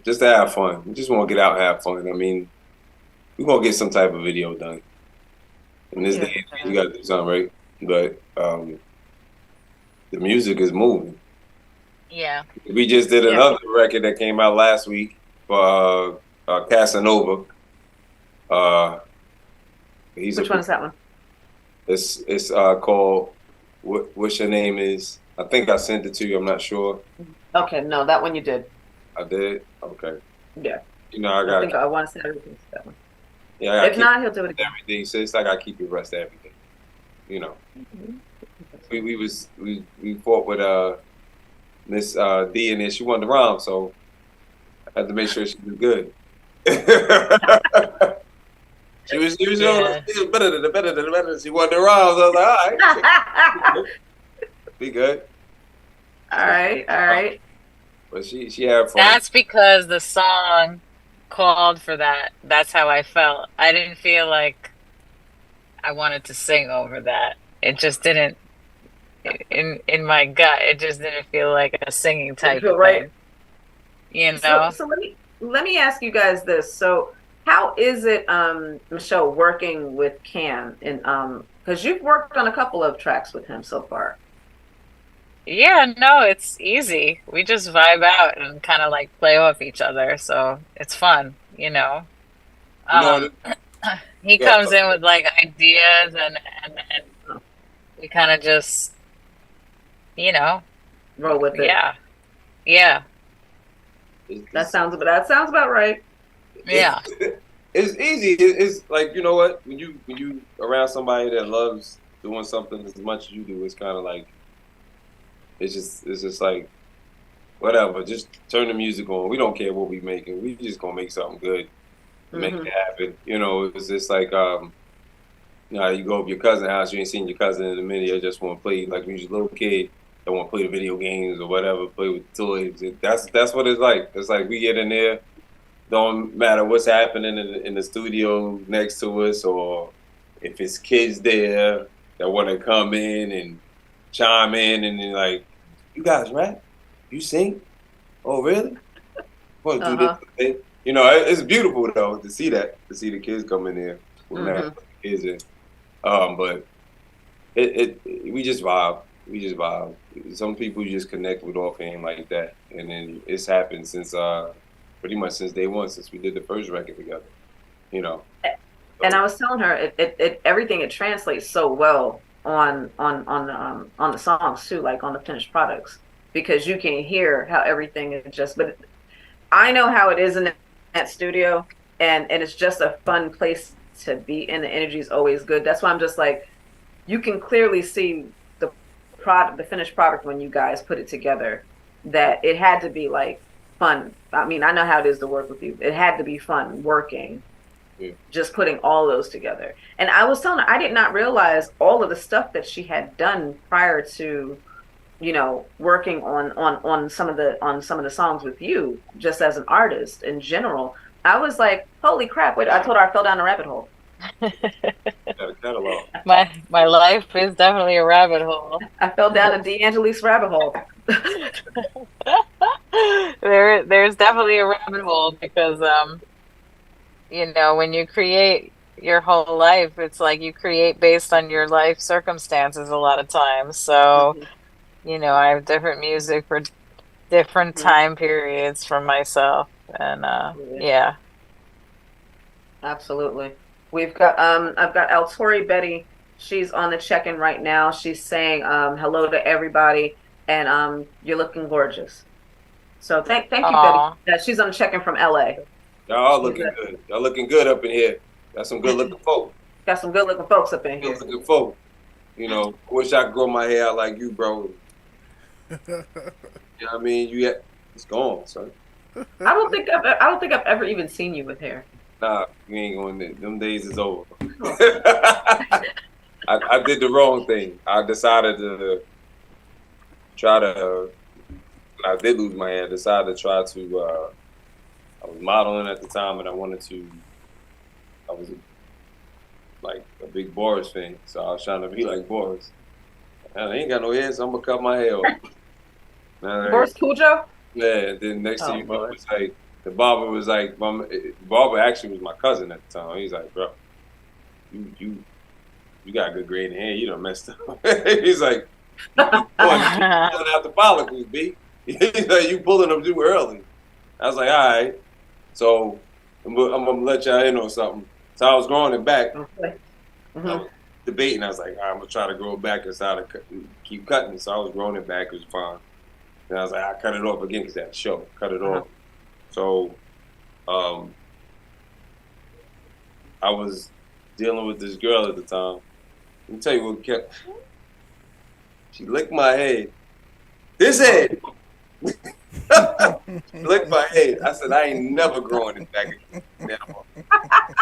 K: Just to have fun. We just want to get out and have fun. I mean, we're going to get some type of video done. In this day, you got to do something, right? But the music is moving.
L: Yeah.
K: We just did another record that came out last week for Casanova.
E: Which one is that one?
K: It's called What's Your Name Is. I think I sent it to you. I'm not sure.
E: Okay, no, that one you did.
K: I did? Okay.
E: Yeah.
K: You know,
E: I want to say everything to that one.
K: Yeah.
E: If not, he'll do it again.
K: Everything, sis. I gotta keep you abreast of everything. You know. We fought with Miss D and then she won the round, so I had to make sure she was good. She was better than the better. She won the rounds. I was like, all right, be good.
E: All right.
K: But she had fun.
L: That's because the song called for that. That's how I felt. I didn't feel like I wanted to sing over that. It just didn't. In my gut, it just didn't feel like a singing type of thing. You know.
E: So let me ask you guys this. So how is it, Michelle, working with Cam? And because you've worked on a couple of tracks with him so far.
L: Yeah, no, it's easy. We just vibe out and kind of like play off each other, so it's fun, you know. He comes in with like ideas, and we kind of just, you know,
E: roll with it.
L: Yeah.
E: That sounds about right.
L: Yeah.
K: It's easy. It's like, you know what? When you around somebody that loves doing something as much as you do, it's kind of like it's just like whatever. Just turn the music on. We don't care what we making. We just gonna make something good, make it happen. You know, it's just like you know, you go up your cousin's house. You ain't seen your cousin in a minute. You just want to play like when you're a little kid. Don't want to play the video games or whatever. Play with toys. That's what it's like. It's like we get in there. Don't matter what's happening in the studio next to us, or if it's kids there that want to come in and chime in, and then like, you guys rap? You sing? Oh, really? Want to do this? You know, it's beautiful though to see that, to see the kids come in there when that kids in. But we just vibe. We just vibe. Some people you just connect with offhand like that, and then it's happened since pretty much since day one, since we did the first record together. You know.
E: And I was telling her, everything it translates so well on the songs too, like on the finished products, because you can hear how everything is just. But I know how it is in that studio, and it's just a fun place to be, and the energy is always good. That's why I'm just like, you can clearly see the finished product when you guys put it together, that it had to be like fun. I mean, I know how it is to work with you. It had to be fun working. Yeah. Just putting all those together. And I was telling her, I did not realize all of the stuff that she had done prior to, you know, working on some of the songs with you, just as an artist in general. I was like, holy crap! Wait, I told her I fell down a rabbit hole.
L: My life is definitely a rabbit hole.
E: I fell down a D'Angelis rabbit hole.
L: There's definitely a rabbit hole because you know, when you create your whole life, it's like you create based on your life circumstances a lot of times. So, you know, I have different music for different time periods for myself, and yeah.
E: Absolutely. We've got I've got Altori Betty. She's on the check-in right now. She's saying hello to everybody, and you're looking gorgeous. So thank you, Betty. She's on the check-in from LA.
K: Y'all looking good. Y'all looking good up in here. Got some good looking folks.
E: Got some good looking folks up in here.
K: Good looking folks. You know, wish I could grow my hair out like you, bro. You know what I mean? It's gone, son.
E: I don't think I've ever even seen you with hair.
K: Nah, you ain't going there. Them days is over. I did the wrong thing. I decided to try to. I did lose my hair. I decided to try to. I was modeling at the time, and I was like a big Boris fan, so I was trying to be like Boris. I ain't got no hair, so I'm gonna cut my hair off.
E: Boris Cujo?
K: Yeah. And then next thing you know, it was like the barber was like, barber actually was my cousin at the time. He's like, bro, you got good grade in hair. You done messed up. He's like, you pulling out the follicles, B. He's like, you pulling them too early. I was like, all right. So I'm gonna let y'all in on something. So I was growing it back. Okay. I was debating. I was like, all right, I'm gonna try to grow it back instead of keep cutting. So I was growing it back. It was fine. And I was like, I cut it off again because that show. Cut it off. So I was dealing with this girl at the time. Let me tell you what kept. She licked my head. This head. Licked my head. I said, I ain't never growing it back again.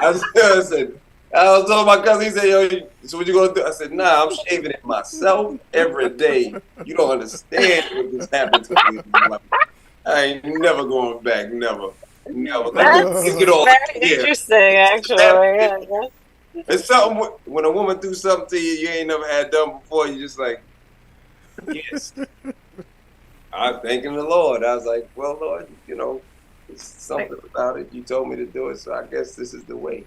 K: I said, I was telling my cousin, he said, yo, so what you gonna do? I said, nah, I'm shaving it myself every day. You don't understand what just happened to me. I ain't never going back, never.
L: That's
K: Look at all
L: very
K: the hair.
L: interesting, actually. Yeah.
K: It's something, when a woman do something to you you ain't never had done before, you just like, yes. I'm thanking the Lord. I was like, well, Lord, you know, it's something about it. You told me to do it, so I guess this is the way.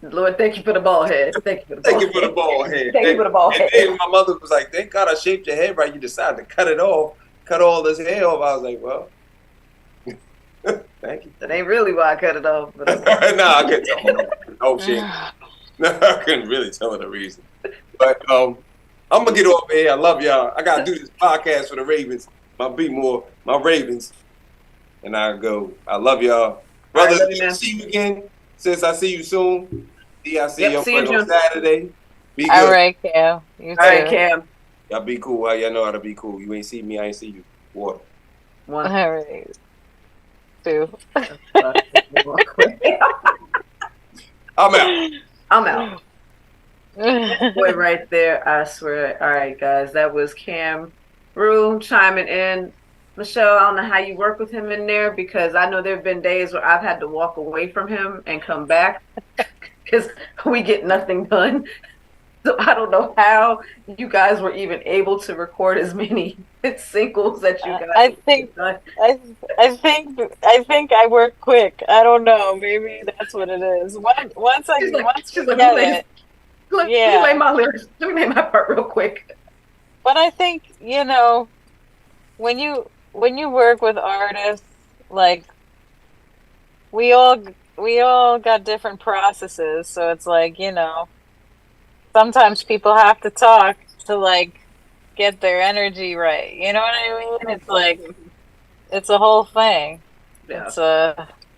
E: Lord, thank you for the ball head. Thank you for the ball head.
K: Thank you for the ball head.
E: Thank you for the ball head.
K: And then my mother was like, thank God I shaped your head right. You decided to cut it off, cut all this hair off. I was like, well, thank you.
E: That ain't really why I cut it off. But
K: nah, I couldn't tell her. Oh, shit. No, I couldn't really tell her the reason. But I'm going to get off here. I love y'all. I got to do this podcast for the Ravens. My Ravens. And I go, I love y'all. Brother, right, see you again. Since I see you soon. I see you on Saturday. Be good.
L: All right, Cam. You too.
E: All right, Cam.
K: Y'all be cool. Y'all know how to be cool. You ain't see me, I ain't see you. Water.
E: One.
L: All right. Two.
K: I'm out.
E: Boy, right there, I swear. All right, guys, that was Cam Rue chiming in. Michelle, I don't know how you work with him in there, because I know there have been days where I've had to walk away from him and come back because we get nothing done. So I don't know how you guys were even able to record as many singles that you guys.
L: I think I work quick. I don't know. Maybe that's what it is. Once we get it.
E: Let me lay my lyrics. Let me lay my part real quick.
L: But I think, you know, when you work with artists, like we all got different processes, so it's like, you know, sometimes people have to talk to like get their energy right. You know what I mean? It's like it's a whole thing. Yeah. It's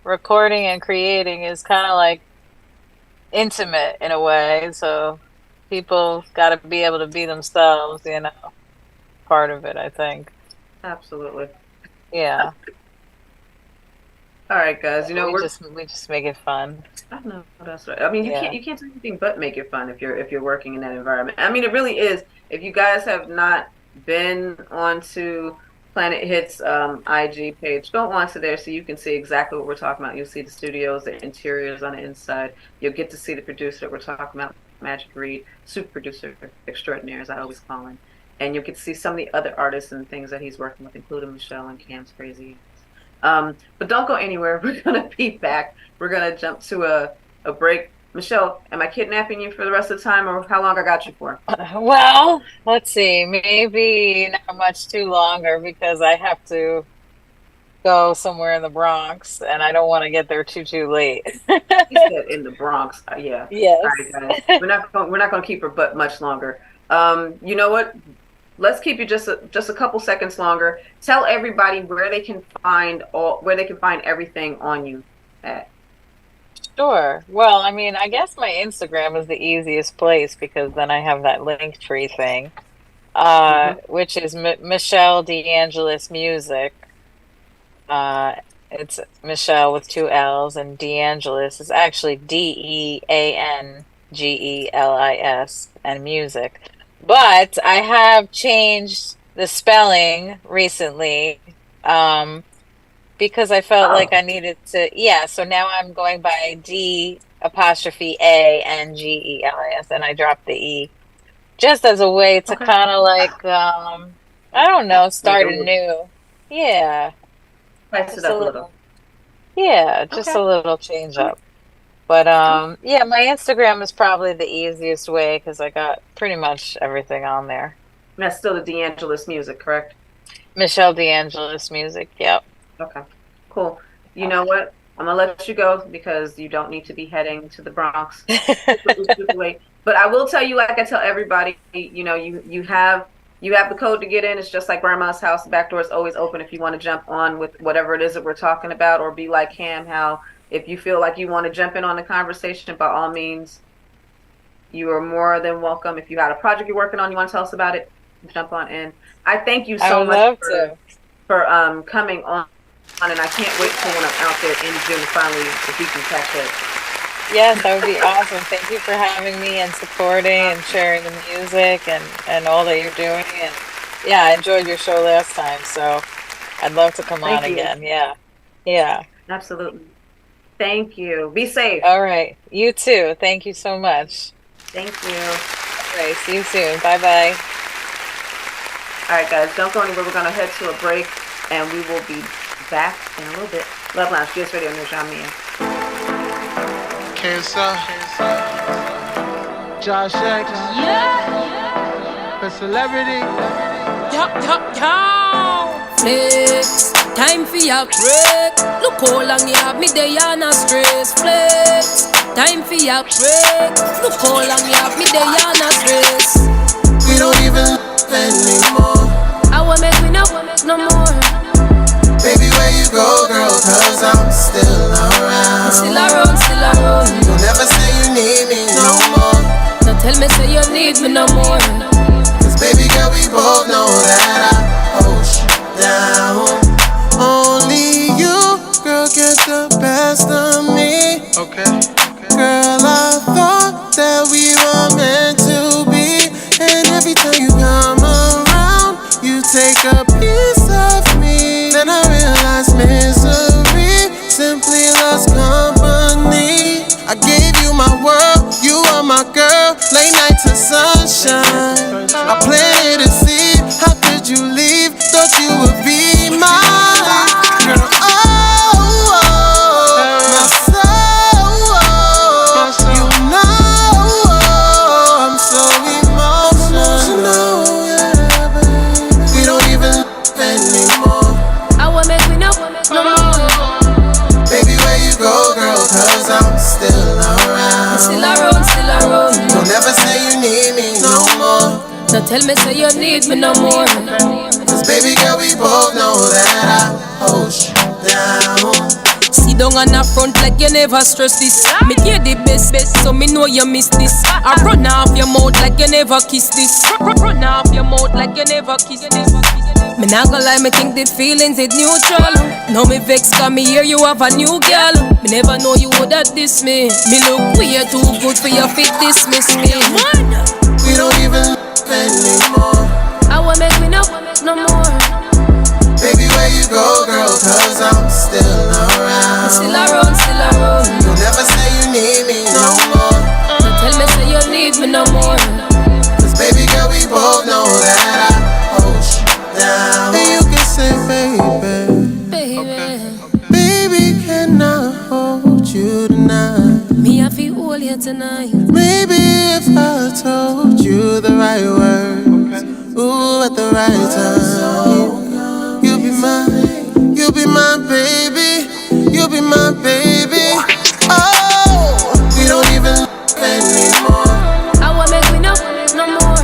L: recording and creating is kind of like intimate in a way, so people got to be able to be themselves, you know. Part of it, I think.
E: Absolutely.
L: Yeah.
E: All right, guys. You know,
L: we just make it fun.
E: I know that's right. I mean, you can't do anything but make it fun if you're working in that environment. I mean, it really is. If you guys have not been onto Planet Hits IG page, go onto there so you can see exactly what we're talking about. You'll see the studios, the interiors on the inside. You'll get to see the producer that we're talking about, Magic Reed, super producer extraordinaire, as I always call him. And you'll get to see some of the other artists and things that he's working with, including Michelle and Cam's Crazy. But don't go anywhere. We're going to be back. We're going to jump to a break. Michelle, am I kidnapping you for the rest of the time, or how long I got you for?
L: Well, let's see. Maybe not much too longer, because I have to go somewhere in the Bronx, and I don't want to get there too late.
E: You said in the Bronx. Yeah.
L: Yes.
E: All right, guys. We're not going to keep her but much longer. You know what? Let's keep you just a couple seconds longer. Tell everybody where they can find everything on you at.
L: Sure. Well, I mean, I guess my Instagram is the easiest place, because then I have that link tree thing, which is Michelle DeAngelis Music. It's Michelle with 2 L's, and DeAngelis is actually DeAngelis and music. But I have changed the spelling recently, because I felt like I needed to. Yeah, so now I'm going by D'Angelis, and I dropped the E, just as a way to kind of like, I don't know, start anew. Yeah.
E: Spice it up a little.
L: Yeah, just a little change up. But yeah, my Instagram is probably the easiest way, because I got pretty much everything on there.
E: And that's still the DeAngelis Music, correct?
L: Michelle DeAngelis Music, yep.
E: Okay, cool. You know what? I'm going to let you go, because you don't need to be heading to the Bronx. But I will tell you, like I tell everybody, you know, you have the code to get in. It's just like Grandma's house. The back door is always open if you want to jump on with whatever it is that we're talking about, or be like Cam, how if you feel like you want to jump in on the conversation, by all means, you are more than welcome. If you got a project you're working on, you want to tell us about it, jump on in. I thank you so much for coming on, and I can't wait till when I'm out there in June finally, if we can catch it.
L: Yes, that would be awesome. Thank you for having me and supporting and sharing the music and all that you're doing. And yeah, I enjoyed your show last time, so I'd love to come on
E: Thank you.
L: again. Yeah. Yeah.
E: Absolutely. Thank you. Be safe.
L: All right. You too. Thank you so much.
E: Thank you.
L: All right. See you soon. Bye-bye.
E: All right, guys. Don't go anywhere. We're going to head to a break, and we will be back in a little bit. Love Lounge, GS Radio, Nurjahn, Miah.
I: Cancer. Josh X.
O: Yeah.
I: The celebrity.
O: Yo. Flex, time for your break. Look how long you have me there on a stress. Flex, time for your break. Look how long you have me there on a stress.
I: We don't even live anymore.
O: I wanna make me no more.
I: Baby, where you go, girl? Cause I'm still around.
O: Still around.
I: You'll never say you need me no more.
O: Now tell me say you need me no more.
I: Cause baby girl, we both know that I hold you down. Only you, girl, get the best of me. Okay. Girl, I thought that we were meant to be. And every time you come around, you take a piece of me. Then I realize misery simply lost company. I gave you my world, you are my girl. Late night to sunshine. I planted a seed, how could you leave? Thought you would be mine. Girl, oh, my soul. You know I'm so emotional. We don't even live anymore.
O: I wanna make me no more.
I: Baby, where you go, girl? Cause I'm still around.
O: Still around.
I: Don't never say you need me no more.
O: Now tell me say you need me no more.
I: Cause baby girl, we both know that I hold you down.
O: Sit down on the front like you never stress this. Me give the best, so me know you miss this. I run off your mouth like you never kiss this. Run off your mouth like you never kiss this. Me not gonna lie, me think the feelings is neutral. Now me vex cause me hear you have a new girl. Me never know you would have diss me. Me look way too good for your fit dismiss me.
I: We don't even live anymore.
O: I wanna make me no more.
I: Baby, where you go, girl? Cause I'm still around.
O: Still around.
I: You'll never say you need me no more.
O: Now tell me say you need me no more.
I: Cause baby girl, we both know that I hold you down. And you can say baby, can I hold you tonight?
O: Me I feel all here tonight.
I: Maybe if I told you the right words, ooh, at the right time, you'll be mine, you'll be my baby, you'll be my baby. Oh, we don't even live anymore.
O: I wanna make me no more.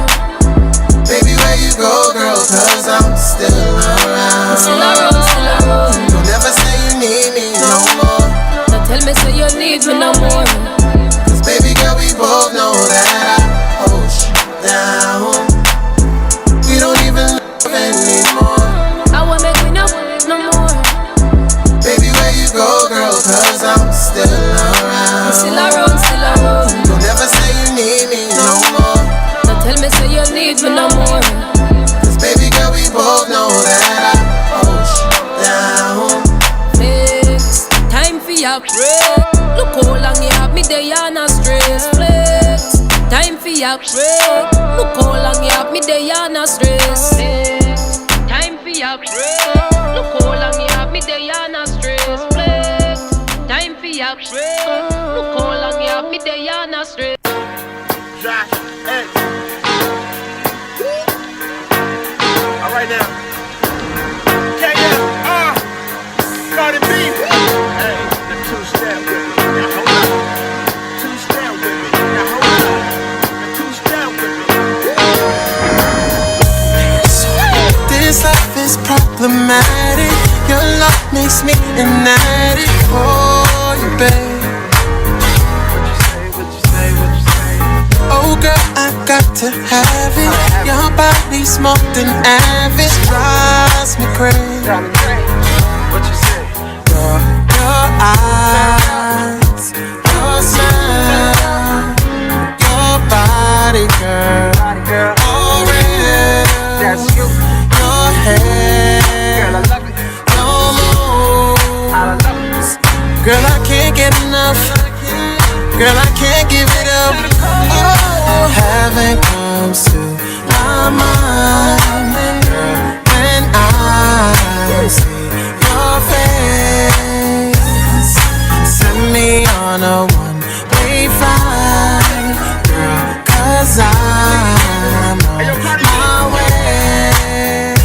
I: Baby, where you go, girl? Cause I'm still around.
O: Still around.
I: Don't never say you need me no more.
O: Now tell me say you need me no more.
I: Cause baby girl, we both know that I hold you down. We don't even live anymore.
O: I wanna make me no more.
I: Baby, where you go, girl? Cause I'm still around.
O: Still around.
I: Don't never say you need me no more.
O: Now tell me say you need me no more.
I: Cause baby girl, we both know that I hold you down.
O: Flex, time for your break. Look how long you have me there on a stress. Flex, time for your break. Look how long you have me there on a stress. Flex, time for your break. Look how long you have me there on a stress. Flex, time for your break. Look how long you have me there on a stress.
P: Josh X. All right now. KF, Cardi B. Hey, the two-step with me. Now hold up. Two-step with me. Now hold up. The two-step with me.
I: This life is problematic. Your love makes me an addict for you, babe. Oh girl, I got to have it. Your body's more than average. Drives me crazy.
P: What you say?
I: Your eyes, your smile. Girl, I can't get enough. Girl, I can't give it up. Oh, heaven comes to my mind, girl, when I see your face. Send me on a one-way flight, girl, 'cause I'm on my way.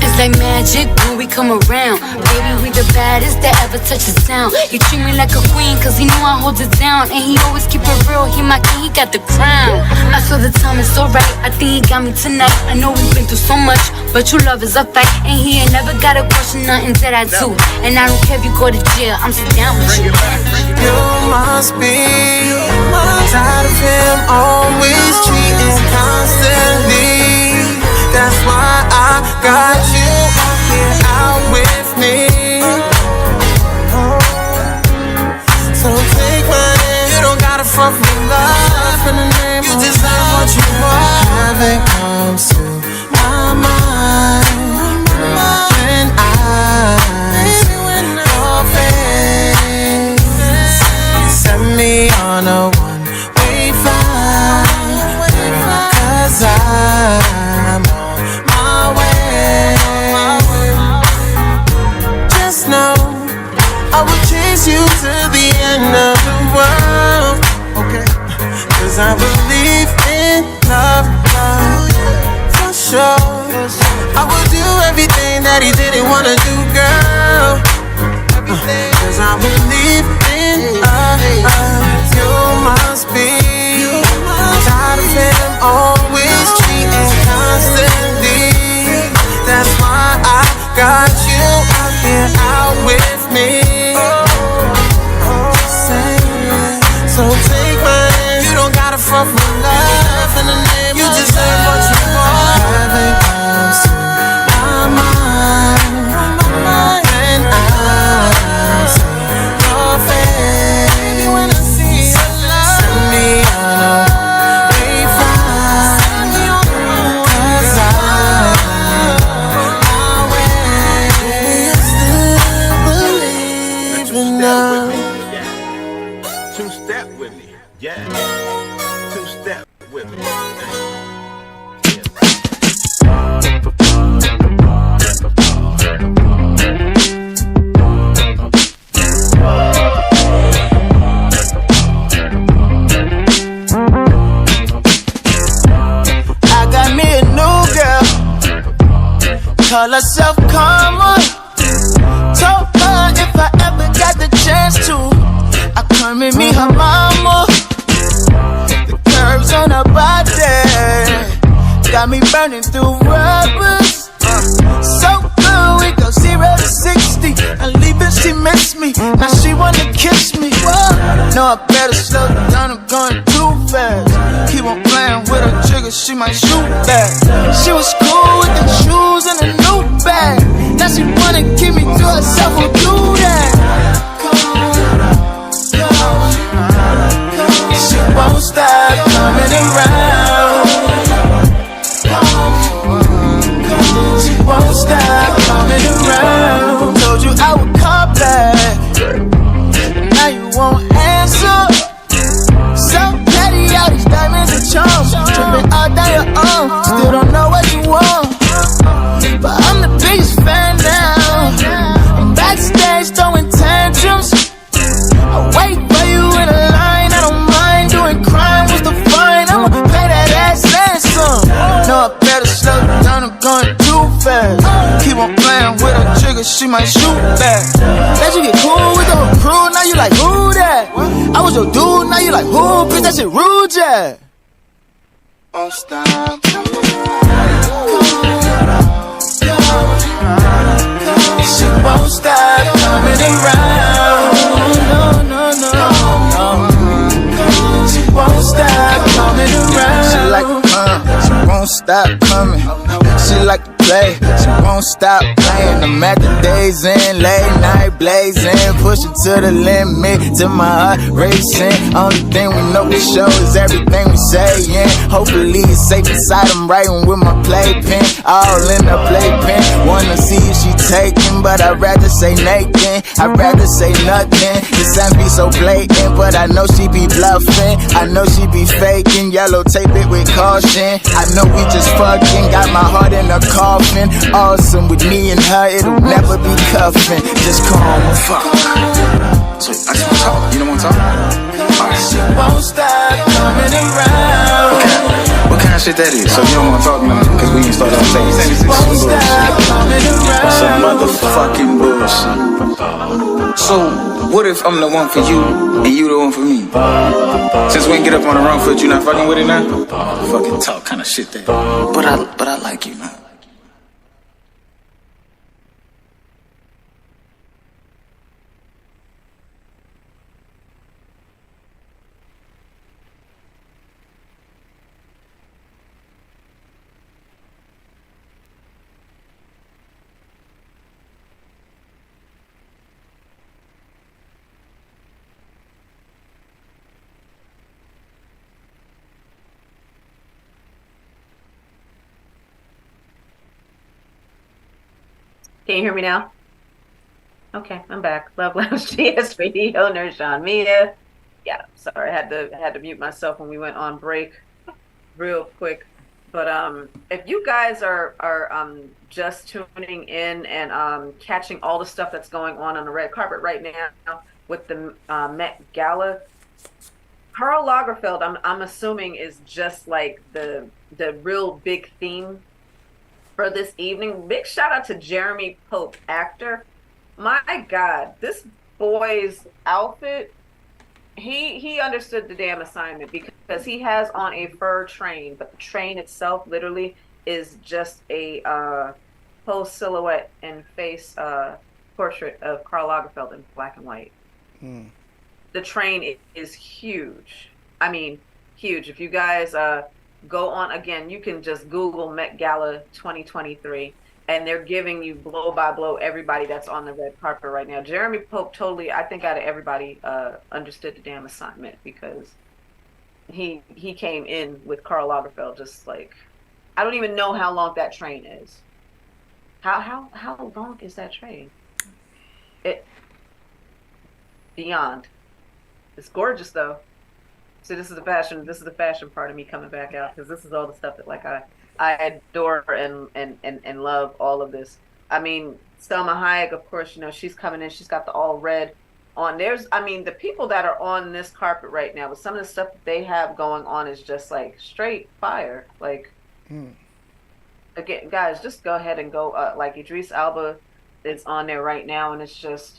N: It's like magic when we come around. Baby, we the baddest that ever touch the sound. You treat me like a queen, cause he know I hold it down. And he always keep it real, he my king, he got the crown. I saw the time is so right, I think he got me tonight. I know we've been through so much, but true love is a fight. And he ain't never got a question, nothing that I do. And I don't care if you go to jail, I'm still down with you.
I: You must be tired of him always cheating constantly. That's why I got you here out with me. So take my hand, you don't gotta front me love in the name you of just like what you want. Heaven comes to my mind, girl, when I see your face. Send me on a one-way flight, girl, 'cause I'm on my way. Just know I will chase you to the end of the world, okay? 'Cause I believe in love, for sure. I will do everything that he didn't wanna do, girl. 'Cause I believe in love. You must be tired of him always cheating constantly. That's why I got you out here out with me. So take my hand, you don't gotta front for love in the name you just say what you want. Heaven comes to my mind, when I see your face. When I see your love, send me on a way flight, 'cause I'm my way. You still believe in love.
P: Two-step with me, yeah. Two-step with me.
I: I got me a new girl, call herself Karma. Told her if I ever got the chance to, I come and meet her mama. The curves on her body got me burning through rubbers. So good, we go 0 to 60. And leaving, she missed me. Now she wanna kiss me. Whoa. No, I better slow down, I'm going too fast. Keep on playing with her trigger, she might shoot back. She was cool with the shoes and a new bag. Now she wanna keep me to herself, won't do that. She won't stop coming around. She won't stop coming around. Told you I would call back, now you won't answer. So petty, all these diamonds and charms, tripping all down your arm. Still don't know what you want, but I'm the biggest fan now. I'm backstage throwing tantrums. I wait for you in a line, I don't mind doing crime. What's the fine? I'ma pay that ass ransom. No, I better slow down, I'm going too fast. Keep on playing with her trigger, she might shoot back. Let you get cool with the whole crew, now you like, who that? I was your dude, now you like, who? Bitch, that shit rude, yeah. Won't stop. She won't stop coming around. No. She won't stop coming around. She like, she won't stop coming. She like the
Q: play. She won't stop playing. I'm at the days in, late night blazing, pushing to the limit, to my heart racing. Only thing we know for sure is everything we saying. Hopefully it's safe inside. I'm writing with my playpen, all in the playpen. Wanna see if she taking, but I'd rather say Nathan. I'd rather say nothing. The signs be so blatant, but I know she be bluffing. I know she be faking. Yellow tape it with caution. I know we just fucking. Got my heart in a coffin. Awesome with me and her, it'll never be cuffing. Just calm and fuck.
R: So I just wanna talk. You don't wanna talk?
Q: She won't stop coming around.
R: What kind of shit that is? So you don't wanna talk now? Cause we can start off saying some bullshit. Some motherfucking bullshit. So what if I'm the one for you and you the one for me? Since we can get up on the wrong foot, you not fucking with it now? Fucking talk kind of shit that. But I like you now.
E: Can you hear me now? Okay, I'm back. Love Lounge GS Radio, Nurjahn, Miah. Yeah, sorry, I had to mute myself when we went on break real quick. But if you guys are just tuning in and catching all the stuff that's going on the red carpet right now with the Met Gala, Karl Lagerfeld, I'm assuming is just like the real big theme for this evening. Big shout out to Jeremy Pope, actor. My God, this boy's outfit, he understood the damn assignment, because he has on a fur train, but the train itself literally is just a whole silhouette and face portrait of Karl Lagerfeld in black and white. The train is huge. I mean, huge. If you guys go on, again, you can just Google Met Gala 2023, and they're giving you blow by blow everybody that's on the red carpet right now. Jeremy Pope totally, I think out of everybody, understood the damn assignment, because he came in with Karl Lagerfeld just like, I don't even know how long that train is. How long is that train? It beyond. It's gorgeous though. So this is the fashion part of me coming back out, because this is all the stuff that like I adore and love all of this. I mean, Selma Hayek, of course, you know, she's coming in, she's got the all red on. The people that are on this carpet right now with some of the stuff that they have going on is just like straight fire. Like, again, guys, just go ahead and go like Idris Elba is on there right now, and it's just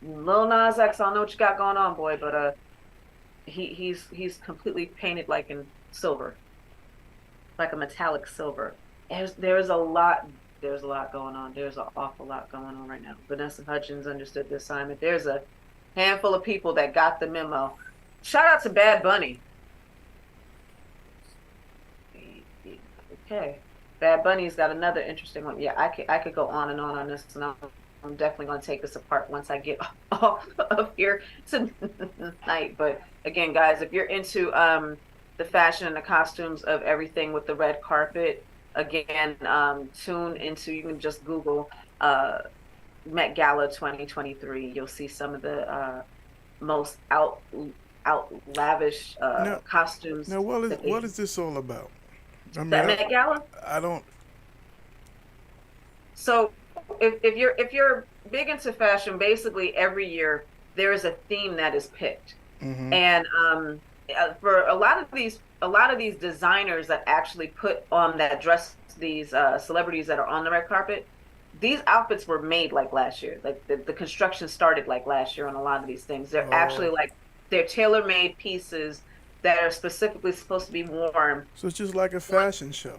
E: Lil Nas X. I don't know what you got going on, boy, but he's completely painted like in silver, like a metallic silver. There's a lot going on. There's an awful lot going on right now. Vanessa Hudgens understood the assignment. There's a handful of people that got the memo. Shout out to Bad Bunny. Okay, Bad Bunny's got another interesting one. Yeah, I could go on and on this, and I'm definitely going to take this apart once I get off of here tonight. But again, guys, if you're into the fashion and the costumes of everything with the red carpet, again, tune into, you can just Google Met Gala 2023. You'll see some of the most out lavish costumes.
F: Now, what is this all about? I mean,
E: that Met Gala?
F: I don't.
E: So if you're big into fashion, basically every year there is a theme that is picked. And for a lot of these designers that actually put on that dress these celebrities that are on the red carpet, these outfits were made like last year. Like the construction started like last year on a lot of these things. They're actually like, they're tailor-made pieces that are specifically supposed to be worn.
F: So it's just like a fashion show.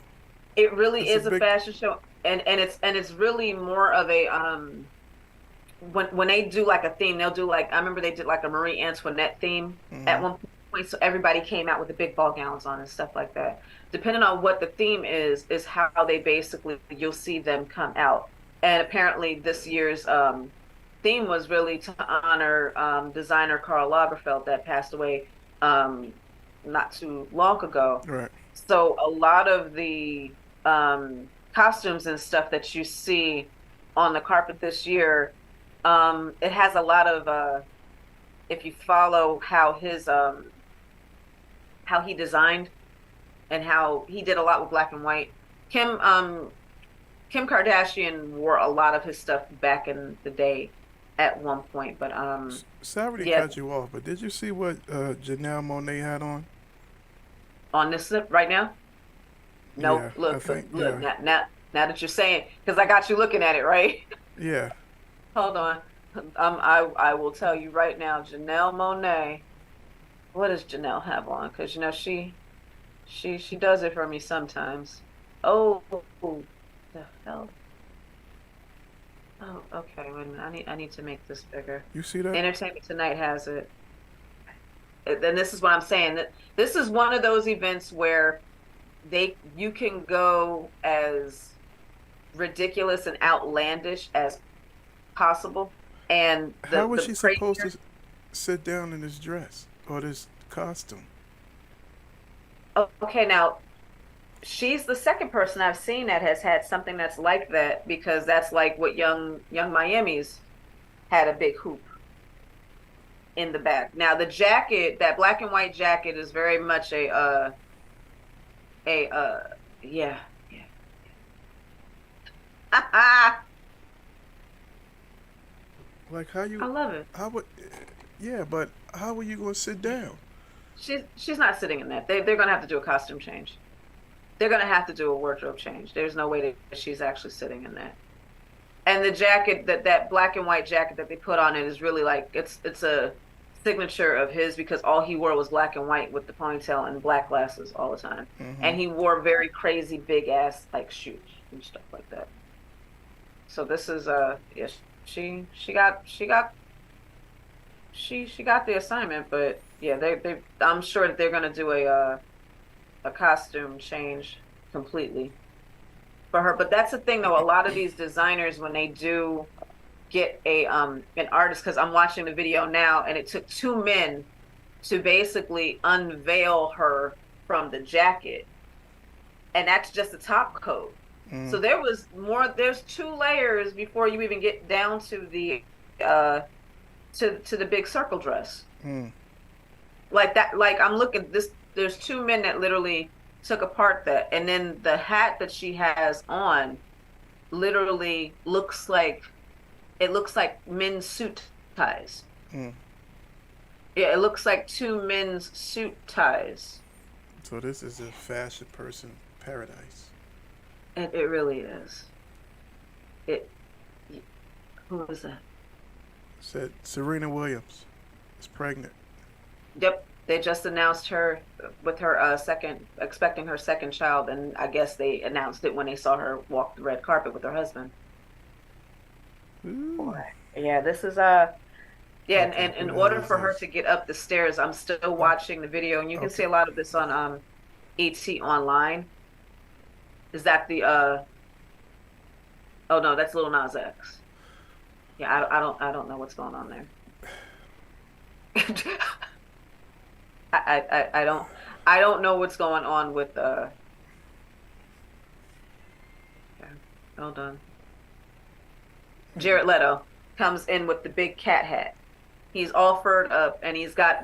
E: It really is a fashion show, and it's really more of a when they do like a theme, they'll do like, I remember they did like a Marie Antoinette theme at one point. point, so everybody came out with the big ball gowns on and stuff like that. Depending on what the theme is how they basically you'll see them come out. And apparently this year's theme was really to honor designer Karl Lagerfeld that passed away not too long ago.
F: Right.
E: So a lot of the costumes and stuff that you see on the carpet this year, it has a lot of if you follow how he designed and how he did a lot with black and white. Kim Kardashian wore a lot of his stuff back in the day at one point, but
F: sorry to
E: yeah,
F: cut you off, but did you see what Janelle Monáe had on?
E: On this slip right now? Nope.
F: Yeah,
E: look,
F: I think,
E: look.
F: yeah.
E: Now that you're saying, because I got you looking at it, right?
F: Yeah.
E: Hold on. I will tell you right now, Janelle Monáe. What does Janelle have on? Because you know she does it for me sometimes. Oh, the hell. Oh, okay. Wait a minute. I need to make this bigger.
F: You see that?
E: Entertainment Tonight has it. Then this is what I'm saying. That this is one of those events where you can go as ridiculous and outlandish as possible. And
F: how was she supposed to sit down in this dress or this costume?
E: Okay, now she's the second person I've seen that has had something that's like that, because that's like what Young Miami's had a big hoop in the back. Now the jacket, that black and white jacket, is very much yeah.
F: Like how you?
E: I love it.
F: How would? Yeah, but how are you gonna sit down?
E: She's not sitting in that. They're gonna have to do a costume change. They're gonna have to do a wardrobe change. There's no way that she's actually sitting in that. And the jacket, that black and white jacket that they put on it, is really like it's a signature of his, because all he wore was black and white with the ponytail and black glasses all the time.
F: Mm-hmm.
E: And he wore very crazy big ass like shoes and stuff like that. So this is yes, she got the assignment, but yeah, they I'm sure that they're gonna do a costume change completely for her. But that's the thing, though. A lot of these designers, when they do get an artist, because I'm watching the video now, and it took 2 men to basically unveil her from the jacket, and that's just the top coat. So there's 2 layers before you even get down to the to the big circle dress. Like that, like I'm looking this, there's 2 men that literally took apart that, and then the hat that she has on literally looks like men's suit ties. Yeah, it looks like 2 men's suit ties.
F: So this is a fashion person paradise.
E: It really is. Who was that?
F: Said Serena Williams is pregnant.
E: Yep, they just announced her with her expecting her second child, and I guess they announced it when they saw her walk the red carpet with her husband. Boy. Yeah, this is yeah, and in order for her to get up the stairs, I'm still watching the video, and you can see a lot of this on ET Online. Is that the oh no, that's Lil Nas X. Yeah, I don't know what's going on there. I don't know what's going on with okay, hold on. Jared Leto comes in with the big cat hat. He's all furred up, and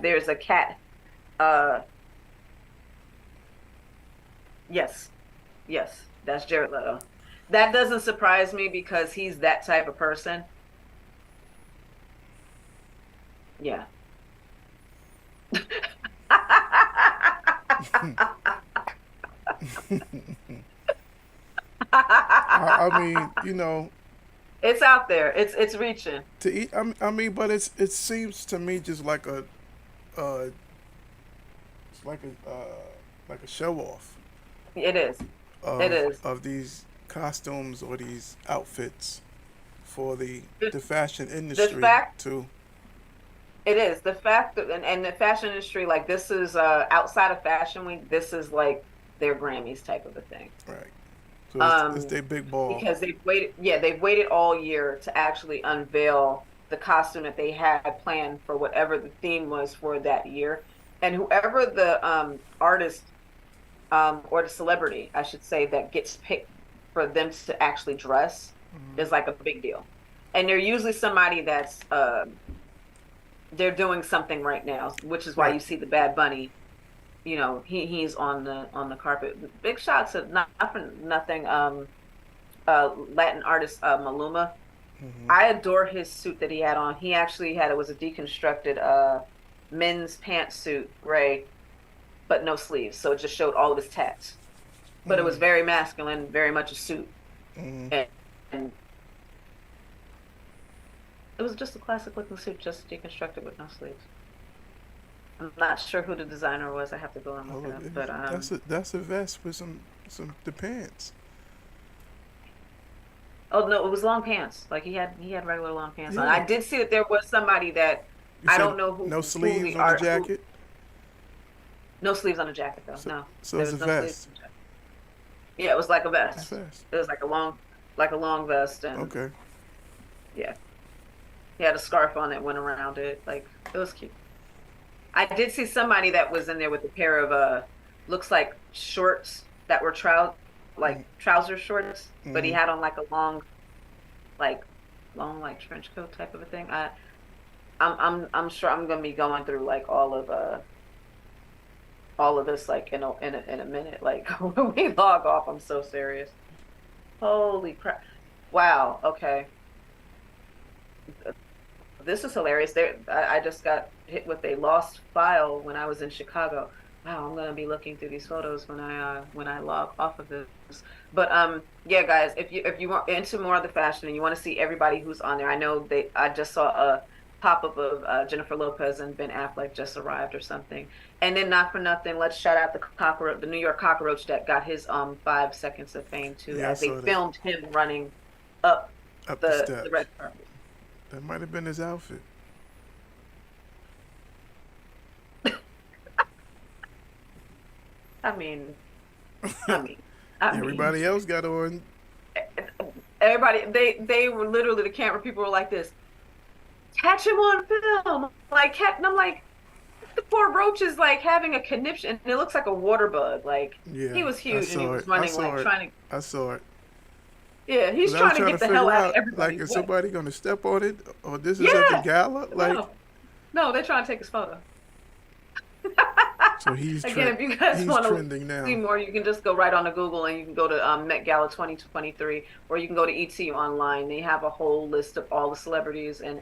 E: there's a cat. Yes, that's Jared Leto. That doesn't surprise me, because he's that type of person. Yeah.
F: I mean, you know,
E: it's out there. It's reaching.
F: To eat. I mean, but it seems to me just like it's like a show off.
E: It is. It is
F: of these costumes or these outfits for the fashion industry
E: It is the fact that, and the fashion industry, like this is outside of Fashion Week, this is like their Grammys type of a thing.
F: Right. So it's
E: Um,
F: their big ball.
E: because they've waited all year to actually unveil the costume that they had planned for whatever the theme was for that year. And whoever the artist or the celebrity, I should say, that gets picked for them to actually dress is like a big deal. And they're usually somebody that's they're doing something right now, which is why
F: Right.
E: you see the Bad Bunny. You know, he's on the carpet. Big shots of not for nothing. Latin artist Maluma. I adore his suit that he had on. He actually had it was a deconstructed men's pantsuit, gray, but no sleeves, so it just showed all of his tats. But it was very masculine, very much a suit, and it was just a classic looking suit, just deconstructed with no sleeves. I'm not sure who the designer was. I have to go and look it up. But
F: That's a vest with some the pants.
E: oh no, it was long pants. Like he had regular long pants on.
F: Yeah.
E: I did see that there was somebody that
F: You
E: I
F: said
E: don't know who
F: no
E: who
F: sleeves
E: the
F: on the
E: art who,
F: jacket.
E: no sleeves on the jacket though. No,
F: So
E: there
F: it's a
E: was no sleeves.
F: vest.
E: Yeah, it was like a
F: It's
E: vest.
F: a vest.
E: It was like a long vest, and
F: Okay.
E: yeah, he had a scarf on that went around it. Like it was cute. I did see somebody that was in there with a pair of looks like shorts that were trouser shorts, but he had on like a like long like trench coat type of a thing. I'm sure I'm gonna be going through like all of this like in a minute. Like when we log off, I'm so serious. Holy crap! Wow. Okay. This is hilarious. I just got hit with a lost file when I was in Chicago. Wow, I'm gonna be looking through these photos when I log off of this. But yeah, guys, if you want into more of the fashion and you want to see everybody who's on there, I just saw a pop up of Jennifer Lopez and Ben Affleck just arrived or something. And then not for nothing, let's shout out the New York cockroach that got his 5 seconds of fame too,
F: Yeah, I
E: as they
F: saw that.
E: filmed him running up
F: Up
E: the
F: steps.
E: red carpet.
F: That might have been his outfit.
E: I mean, I mean,
F: Everybody else got on.
E: everybody, they were literally, the camera people were like this, catch him on film, like, and I'm like, the poor roach is like having a conniption, and it looks like a water bug, like,
F: Yeah,
E: he was
F: I
E: huge, and he
F: saw
E: was
F: it.
E: running,
F: I saw
E: like,
F: it.
E: trying to,
F: I saw it.
E: yeah, he's
F: 'Cause I was
E: trying to get the
F: figure
E: hell out of
F: out,
E: everybody's
F: like, is
E: way.
F: somebody gonna step on it, or this is at the gala? Like,
E: No, they're trying to take his photo.
F: so he's
E: Again, if you guys
F: he's
E: want
F: trending
E: to
F: now.
E: see more, you can just go right onto Google and you can go to Met Gala 2023, or you can go to ET online. They have a whole list of all the celebrities and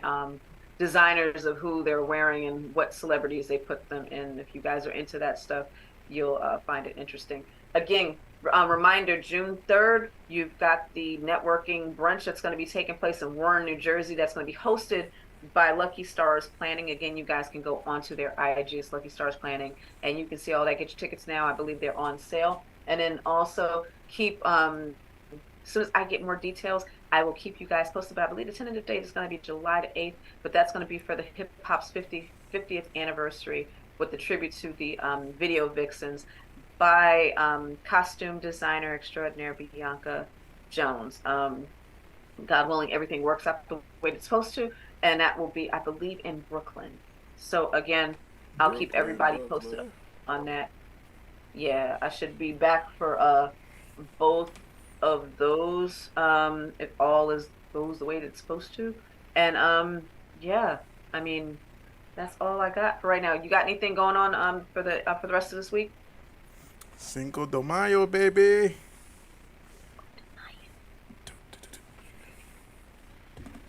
E: designers of who they're wearing and what celebrities they put them in. If you guys are into that stuff, you'll find it interesting. Again, reminder, June 3rd, you've got the networking brunch that's going to be taking place in Warren, New Jersey. That's going to be hosted by Lucky Stars Planning. Again, you guys can go onto their IG, it's Lucky Stars Planning, and you can see all that. Get your tickets now. I believe they're on sale. And then also keep, as soon as I get more details, I will keep you guys posted. But I believe the tentative date is going to be July the 8th, but that's going to be for the hip hop's 50th anniversary with the tribute to the video vixens by costume designer extraordinaire Bianca Jones. God willing, everything works out the way it's supposed to, and that will be, I believe, in Brooklyn. So again, I'll keep everybody posted on that. Yeah, I should be back for both of those, if all goes the way that it's supposed to. And yeah, I mean, that's all I got for right now. You got anything going on for the rest of this week?
F: Cinco de Mayo, baby.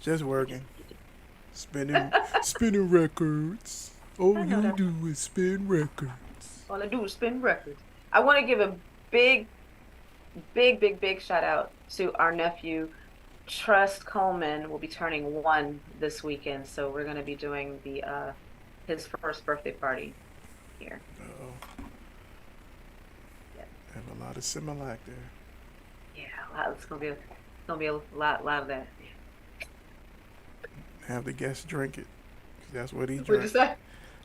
F: Just working. Spinning records. All you do is spin records.
E: All I do is spin records. I want to give a big shout out to our nephew, Trust Coleman. Will be turning 1 this weekend, so we're going to be doing his first birthday party here.
F: Uh-oh. Yeah. Have a lot of Similac there.
E: Yeah, it's gonna be a lot of that.
F: Have the guests drink it. That's what he
E: What'd you
F: drinks.
E: say?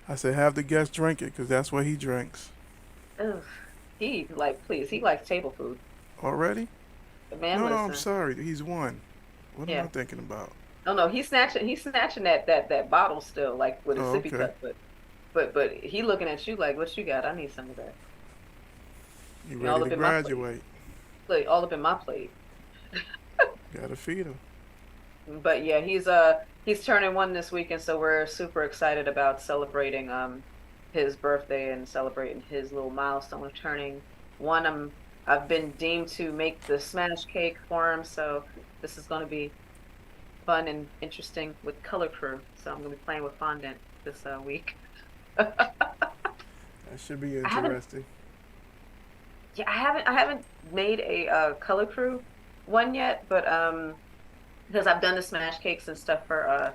F: I said, have the guest drink it, because that's what he drinks.
E: Ugh. Please, he likes table food.
F: Already?
E: Man,
F: No,
E: listen.
F: I'm sorry. He's one. What am I thinking about?
E: No, he's snatching that bottle still, like with a sippy
F: okay.
E: cup, but he looking at you like, what you got? I need some of that.
F: You
E: all
F: ready
E: up
F: to
E: in my
F: graduate?
E: plate. All up in my plate.
F: Gotta feed him.
E: But yeah, he's turning 1 this weekend, so we're super excited about celebrating his birthday and celebrating his little milestone of turning 1. I've been deemed to make the smash cake for him, so this is going to be fun and interesting with Color Crew. So I'm going to be playing with fondant this week.
F: That should be interesting.
E: I haven't made a Color Crew one yet, but because I've done the smash cakes and stuff for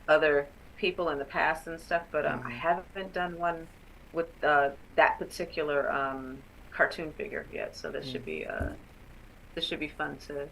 E: other people in the past and stuff, but I haven't done one with that particular cartoon figure yet. So this should be fun to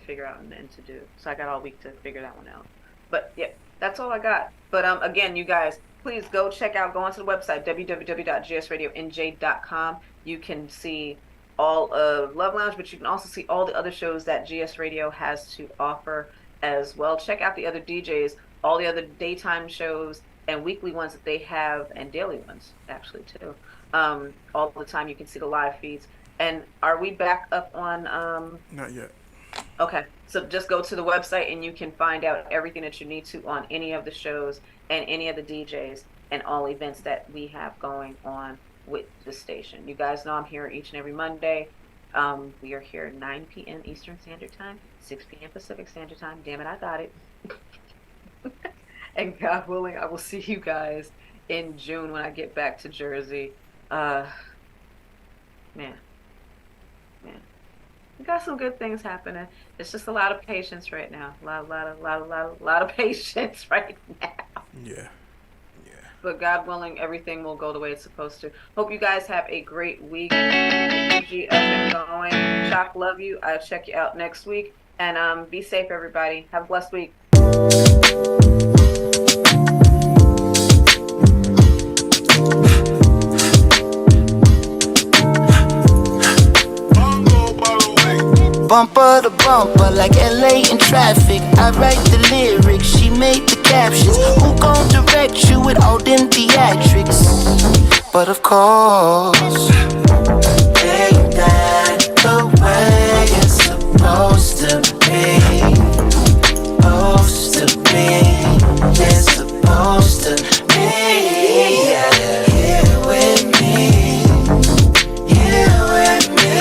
E: figure out and to do. So I got all week to figure that one out. But yeah, that's all I got. But again, you guys, please go onto the website www.gsradionj.com. You can see all of Love Lounge, but you can also see all the other shows that GS Radio has to offer as well. Check out the other DJs, all the other daytime shows and weekly ones that they have, and daily ones actually too. All the time you can see the live feeds. And are we back up on
F: Not yet.
E: Okay, so just go to the website and you can find out everything that you need to on any of the shows and any of the DJs and all events that we have going on with the station. You guys know I'm here each and every Monday. We are here 9 p.m. Eastern Standard Time, 6 p.m. Pacific Standard Time. Damn it, I got it. And God willing, I will see you guys in June when I get back to Jersey. Man. We got some good things happening. It's just a lot of patience right now. A lot of patience right now.
F: Yeah.
E: But God willing, everything will go the way it's supposed to. Hope you guys have a great week. Energy up and going. Shock, love you. I'll check you out next week. And be safe, everybody. Have a blessed week.
C: Bumper to bumper, like LA in traffic. I write the lyrics, she made the captions. Who gon' direct you with all them theatrics? But of course, ain't that the way it's supposed to be? Supposed to be, it's supposed to be. Here with me, here with me,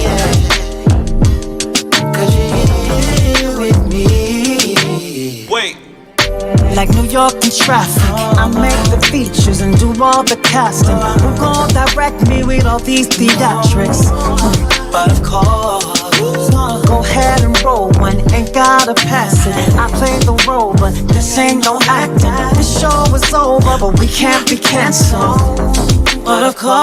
C: yeah.
D: Like New York in traffic, I make the features and do all the casting. Who gon' direct me with all these theatrics? But of course, go ahead and roll one, ain't gotta pass it. I play the role, but this ain't no acting. This show is over, but we can't be canceled. But of course,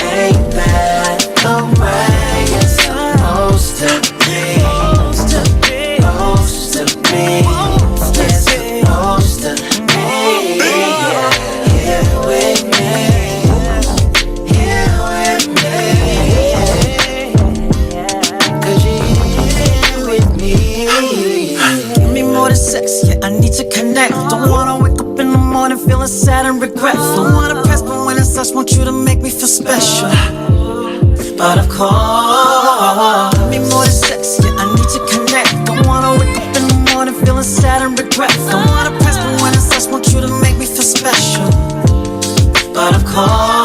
C: ain't that the way it's supposed to be? Supposed to be, it's supposed to be. Here with me, here with me, 'cause you're here with me.
D: Give me more than sex, yeah, I need to connect. Don't wanna wake up in the morning feeling sad and regretful. Don't wanna press, but when it's us, want you to make me feel special. But of course, give me more than sex, yeah, I need to connect. Don't wanna wake up in the morning feeling sad and regretful. Don't wanna press, but when it's us, want you to make me feel special. But of course,